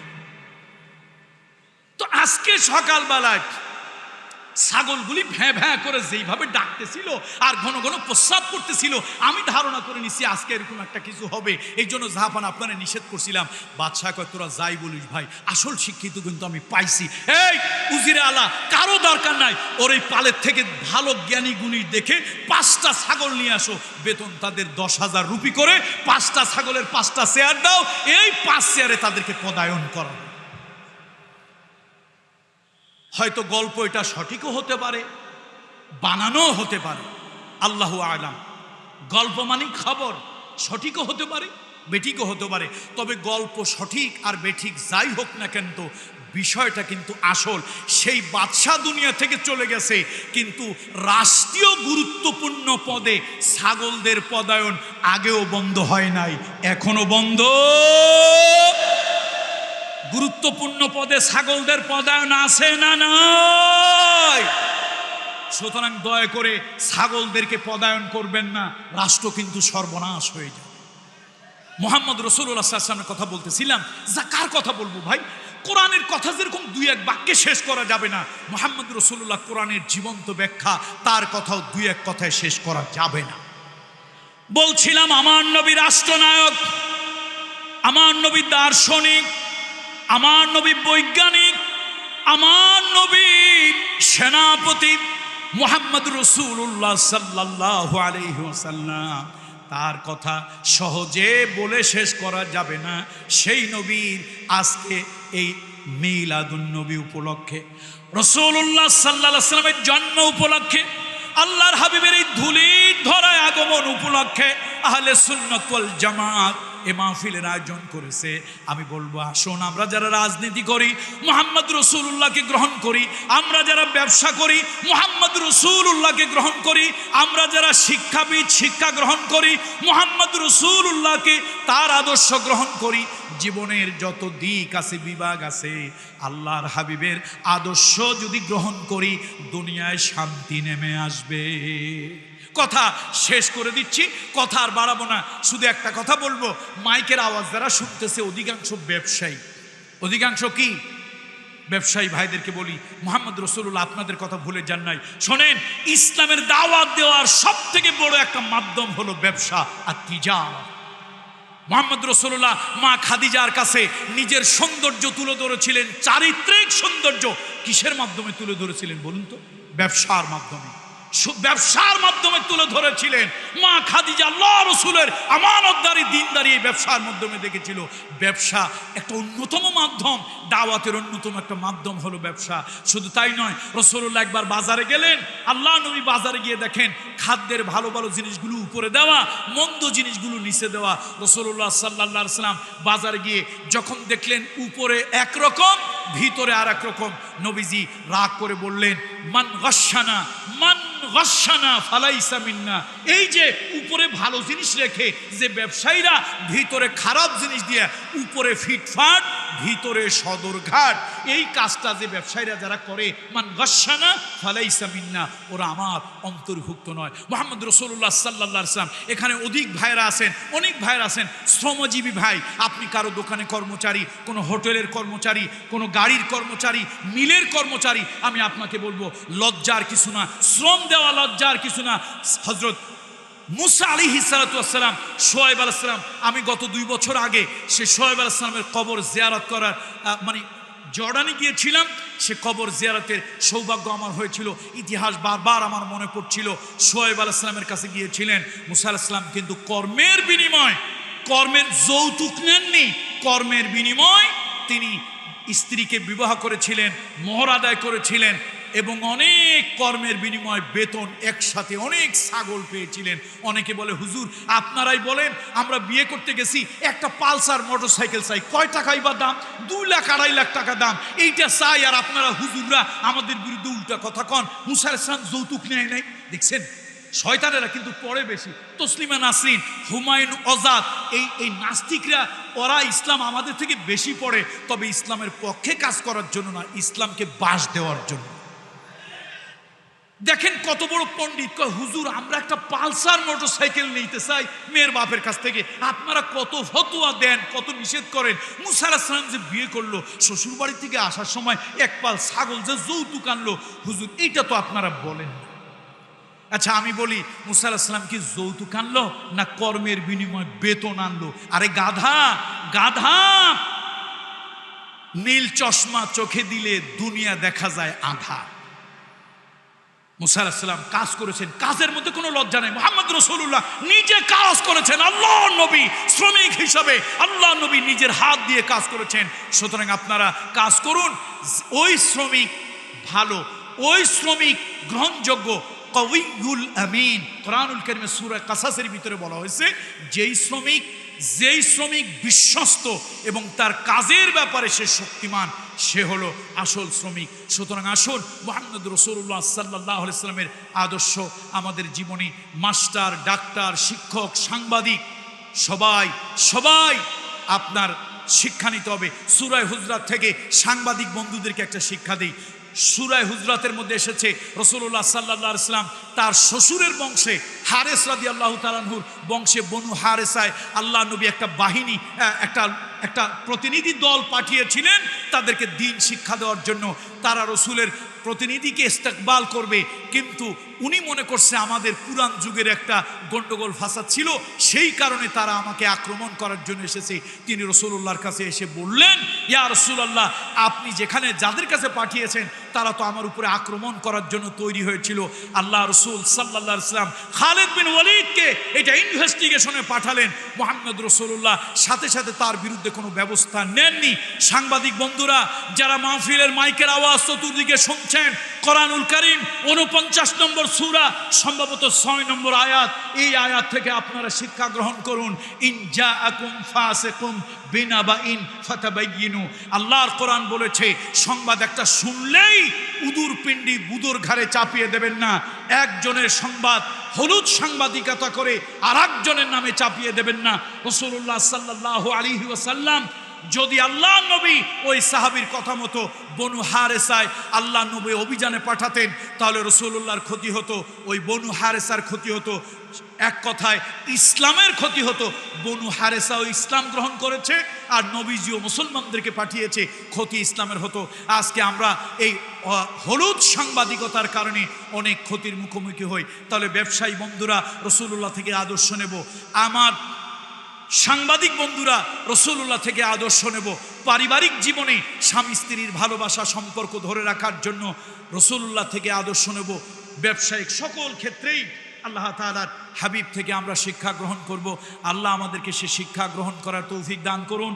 Speaker 2: তো আজকে সকালবেলায় ছাগলগুলি ভ্যাঁ ভ্যাঁ করে যেইভাবে ডাকতেছিল আর ঘন ঘন প্রস্রাব করতেছিল, আমি ধারণা করে নিছি আজকে এরকম একটা কিছু হবে। এই জন্য জাহাপান আপনারা নিষেধ করছিলাম। বাদশাহ কয় তোরা যাই বলিস ভাই, আসল শিক্ষিত কিন্তু আমি পাইছি। এই উজিরে আলা কারো দরকার নাই, ওর এই পালের থেকে ভালো জ্ঞানী গুণী দেখে 5টা ছাগল নিয়ে আসো, বেতন তাদের 10,000 রুপি করে, 5টা ছাগলের 5টা চেয়ার দাও, এই 5 চেয়ারে তাদেরকে পদায়ন করা। হয়তো গল্প এটা সঠিকও হতে পারে, বানানো হতে পারে, আল্লাহু আলাম। গল্প মানে খবর, সঠিকও হতে পারে, বেঠিকও হতে পারে। তবে গল্প সঠিক আর বেঠিক যাই হোক না কেন, তো বিষয়টা কিন্তু আসল। সেই বাদশা দুনিয়া থেকে চলে গেছে, কিন্তু রাষ্ট্রীয় গুরুত্বপূর্ণ পদে ছাগলদের পদায়ন আগেও বন্ধ হয় নাই, এখনো বন্ধ। গুরুত্বপূর্ণ পদে ছাগলদের পদায়ন আছে না নয়? সুতরাং দয়া করে ছাগলদেরকে পদায়ন করবেন না, রাষ্ট্র কিন্তু সর্বনাশ হয়ে যায়। মুহাম্মদ রাসূলুল্লাহ সাল্লাল্লাহু আলাইহি ওয়াসাল্লামের কথা বলতেছিলাম। যা কার কথা বলবো ভাই? কোরআনের কথা যেরকম দুই এক বাক্যে শেষ করা যাবে না, মুহাম্মদ রাসূলুল্লাহ কোরআনের জীবন্ত ব্যাখ্যা, তার কথাও দুই এক কথায় শেষ করা যাবে না। বলছিলাম আমার নবী রাষ্ট্রনায়ক, আমার নবী দার্শনিক, আমার নবী বৈজ্ঞানিক, আমার নবী সেনাপতি মুহাম্মদ রাসূলুল্লাহ সাল্লাল্লাহু আলাইহি ওয়াসাল্লাম। তার কথা সহজে বলে শেষ করা যাবে না। সেই নবীর আজকে এই মিলাদুন নবী উপলক্ষে, রাসূলুল্লাহ সাল্লাল্লাহু আলাইহি ওয়াসাল্লামের জন্ম উপলক্ষে, আল্লাহর হাবিবের এই ধুলির ধরায় আগমন উপলক্ষে আহলে সুন্নাত ওয়াল জামাত এ মাহফিলের আয়োজন করেছে। আমি বলবো, আসুন আমরা যারা রাজনীতি করি মুহাম্মদ রাসূলুল্লাহকে গ্রহণ করি, আমরা যারা ব্যবসা করি মুহাম্মদ রাসূলুল্লাহকে গ্রহণ করি, আমরা যারা শিক্ষাবিদ শিক্ষা গ্রহণ করি মুহাম্মদ রাসূলুল্লাহকে, তার আদর্শ গ্রহণ করি। জীবনের যত দিক আছে, বিভাগ আছে, আল্লাহর হাবিবের আদর্শ যদি গ্রহণ করি, দুনিয়ায় শান্তি নেমে আসবে। কথা শেষ করে দিচ্ছি, কথা আর বাড়াবো না। শুধু একটা কথা বলবো, মাইকের আওয়াজ যারা শুনতেছে অধিকাংশ ব্যবসায়ী, অধিকাংশ কি ব্যবসায়ী ভাইদেরকে বলি, মুহাম্মদ রাসূলুল্লাহ আপনাদের কথা ভুলে যান নাই। শোনেন, ইসলামের দাওয়াত দেওয়ার সব থেকে বড় একটা মাধ্যম হলো ব্যবসা আর তিজারত। মুহাম্মদ রাসূলুল্লাহ মা খাদিজার কাছে নিজের সৌন্দর্য তুলে ধরেছিলেন, চারিত্রিক সৌন্দর্য। কিসের মাধ্যমে তুলে ধরেছিলেন বলুন তো? ব্যবসার মাধ্যমে, ব্যবসার মাধ্যমে তুলে ধরেছিলেন। মা খাদিজা আল্লাহ রাসূলের আমানতদারি, দিনদারি এই ব্যবসার মাধ্যমে দেখেছিল। ব্যবসা একটা অন্যতম মাধ্যম, দাওয়াতের অন্যতম একটা মাধ্যম হলো ব্যবসা। শুধু তাই নয়, রাসূলুল্লাহ একবার বাজারে গেলেন, আল্লাহ নবী বাজারে গিয়ে দেখেন খাদ্যের ভালো ভালো জিনিসগুলো উপরে দেওয়া, মন্দ জিনিসগুলো নিচে দেওয়া। রাসূলুল্লাহ সাল্লাল্লাহু আলাইহি ওয়াসাল্লাম বাজারে গিয়ে যখন দেখলেন উপরে একরকম ভিতরে আর এক রকম, নবীজি রাগ করে বললেন, মান গাশশানা, মান গাশশানা ফালাইসা মিন্না। এই যে উপরে ভালো জিনিস রেখে যে ব্যবসায়ীরা ভিতরে খারাপ জিনিস দিয়ে, উপরে ফিটফাট ভিতরে সদরঘাট, এই কাজটা যে ব্যবসায়ীরা যারা করে, মান গাশশানা ফালাইসা মিন্না, ওরা আমার অন্তর্ভুক্ত নয়। মুহাম্মদ রাসূলুল্লাহ সাল্লাল্লাহু আলাইহি ওয়াসাল্লাম, এখানে অধিক ভাইরা আছেন, অনেক ভাইরা আছেন শ্রমজীবী ভাই। আপনি কারো দোকানে কর্মচারী, কোনো হোটেলের কর্মচারী, কোনো গাড়ির কর্মচারী, মিলের কর্মচারী, আমি আপনাকে বলবো লজ্জার কিছু না, শ্রম দেওয়া লজ্জার কিছু না। হযরত মুসা আলাইহিস সালাতু ওয়াস সালাম, শোয়েব আলাইহিস সালাম, আমি গত 2 বছর আগে সে শোয়েব আলাইহিস সালামের কবর জিয়ারত করার মানে জর্ডানে গিয়েছিলাম। সে কবর জিয়ারতের সৌভাগ্য আমার হয়েছিল। ইতিহাস বারবার আমার মনে পড়ছিল। শোয়েব আলাইহিস সালামের কাছে গিয়েছিলেন মুসা আলাইহিস সালাম, কিন্তু কর্মের বিনিময়, কর্মের যৌতুক নেননি, কর্মের বিনিময় তিনি স্ত্রীকে বিবাহ করেছিলেন, মোহর আদায় করেছিলেন এবং অনেক কর্মের বিনিময় বেতন একসাথে অনেক ছাগল পেয়েছিলেন। অনেকে বলে, হুজুর আপনারাই বলেন, আমরা বিয়ে করতে গেছি, একটা পালসার মোটরসাইকেল চাই, কয় টাকাই বা দাম? 2 লাখ 2.5 লাখ টাকা দাম, এইটা চাই। আর আপনারা হুজুররা আমাদের বিরুদ্ধে উল্টা কথা কন, মুসা আলাইহিস সালাম যৌতুক নেয় নাই। দেখছেন, শয়তানেরা কিন্তু পড়ে বেশি। তসলিমা নাসরিন, হুমায়ুন আজাদ, এই নাস্তিকরা, ওরা ইসলাম আমাদের থেকে বেশি পড়ে, তবে ইসলামের পক্ষে কাজ করার জন্য না, ইসলামকে বাস দেওয়ার জন্য। দেখেন কত বড় পণ্ডিত, হুজুর আমরা একটা পালসার মোটরসাইকেল নিতে চাই মেয়ের বাপের কাছ থেকে, আপনারা কত ফতোয়া দেন, কত নিষেধ করেন। মুসা আলাইহিস সালাম যে বিয়ে করলো, শ্বশুর বাড়ি থেকে আসার সময় এক পাল ছাগল যে যৌতুক আনলো, হুজুর এইটা তো আপনারা বলেন না। আচ্ছা আমি বলি, মুসা আলাইহিস সালাম কি যৌতুক আনলো না কর্মের বিনিময়ে বেতন আনলো? আরে গাধা, গাধা, নীল চশমা চোখে দিলে দুনিয়া দেখা যায় আধা। মুসা আলাইহিস সালাম কাজ করেছেন, কাজের মধ্যে কোনো লজ্জা নেই। মুহাম্মদ রাসূলুল্লাহ নিজে কাজ করেছেন, আল্লাহর নবী শ্রমিক হিসাবে, আল্লাহর নবী নিজের হাত দিয়ে কাজ করেছেন। সুতরাং আপনারা কাজ করুন, ওই শ্রমিক ভালো, ওই শ্রমিক গ্রহণযোগ্য। কওয়িয়ুল আমিন, কোরআনুল কারীমে সূরা কাসাসের ভিতরে বলা হয়েছে যেই শ্রমিক বিশ্বস্ত এবং তার কাজের ব্যাপারে সে শক্তিমান, সে হলো আসল শ্রমিক। সুতরাং আসুন মুহাম্মদ রাসূলুল্লাহ সাল্লাল্লাহু আলাইহি সাল্লামের আদর্শ আমাদের জীবনী, মাস্টার, ডাক্তার, শিক্ষক, সাংবাদিক সবাই আপনার শিক্ষা নিতে হবে। সূরা হুজরাত থেকে সাংবাদিক বন্ধুদেরকে একটা শিক্ষা দিই। সূরা হুজরাতের মধ্যে এসেছে রাসূলুল্লাহ সাল্লাল্লাহু আলাইহি সাল্লাম তার শ্বশুরের বংশে হারেস রাদিয়াল্লাহু তাআলা আনহুর বংশে বনু হারেসায় আল্লাহ নবী একটা বাহিনী, একটা প্রতিনিধি দল পাঠিয়েছিলেন তাদেরকে দ্বীন শিক্ষা দেওয়ার জন্য। তারা রসুলের প্রতিনিধিকে ইস্তেকবাল করবে, কিন্তু উনি মনে করছে আমাদের পুরান যুগের একটা গন্ডগোল ফাসাদ ছিল, সেই কারণে তারা আমাকে আক্রমণ করার জন্য এসেছে। তিনি রাসূলুল্লাহর কাছে এসে বললেন, ইয়া রাসূলুল্লাহ, আপনি যেখানে যাদের কাছে পাঠিয়েছেন তারা তো আমার উপরে আক্রমণ করার জন্য তৈরি হয়েছিল। আল্লাহ রসুল সাল্লাল্লাহু আলাইহি ওয়াসাল্লাম খালিদ বিন ওয়ালিদকে এটা ইনভেস্টিগেশনে পাঠালেন। মুহাম্মদ রাসূলুল্লাহ সাথে সাথে তার বিরুদ্ধে কোনো ব্যবস্থা নেননি। সাংবাদিক বন্ধুরা যারা মাহফিলের মাইকের আওয়াজ চতুর্দিকে শুনছেন, কোরআনুল কারীম 49 নম্বর সূরা, সম্ভবত 6 নম্বর আয়াত, এই আয়াত থেকে আপনারা শিক্ষা গ্রহণ করুন। ইন জাআকুম ফাসিকুম বিনাবাইন ফাতাবাইয়িনু। আল্লাহর কোরআন বলেছে সংবাদ একটা শুনলেই উদুর পিণ্ডি বুদুর ঘাড়ে চাপিয়ে দেবেন না। একজনের সংবাদ হলুদ সাংবাদিকতা করে আর একজনের নামে চাপিয়ে দেবেন না। রাসূলুল্লাহ সাল্লাল্লাহু আলাইহি ওয়াসাল্লাম যদি আল্লাহ নবী ওই সাহাবীর কথা মতো বনু হারেসায় আল্লাহ নবী অভিযানে পাঠাতেন, তাহলে রাসূলুল্লাহর ক্ষতি হতো, ওই বনু হারেসার ক্ষতি হতো। এক কথায় ইসলামের ক্ষতি হতো। বনু হারেসাও ইসলাম গ্রহণ করেছে আর নবীজিও মুসলমানদেরকে পাঠিয়েছে, ক্ষতি ইসলামের হতো। আজকে আমরা এই হলুদ সাংবাদিকতার কারণে অনেক ক্ষতির মুখোমুখি হই। তাহলে ব্যবসায়ী বন্ধুরা রাসূলুল্লাহ থেকে আদর্শ নেব, আমার সাংবাদিক বন্ধুরা রাসূলুল্লাহ থেকে আদর্শ নেব। পারিবারিক জীবনে স্বামী স্ত্রীর ভালোবাসা সম্পর্ক ধরে রাখার জন্য রাসূলুল্লাহ থেকে আদর্শ নেব। ব্যবসায়িক সকল ক্ষেত্রেই আল্লাহ তাআলার হাবিব থেকে আমরা শিক্ষা গ্রহণ করব। আল্লাহ আমাদেরকে সে শিক্ষা গ্রহণ করার তৌফিক দান করুন।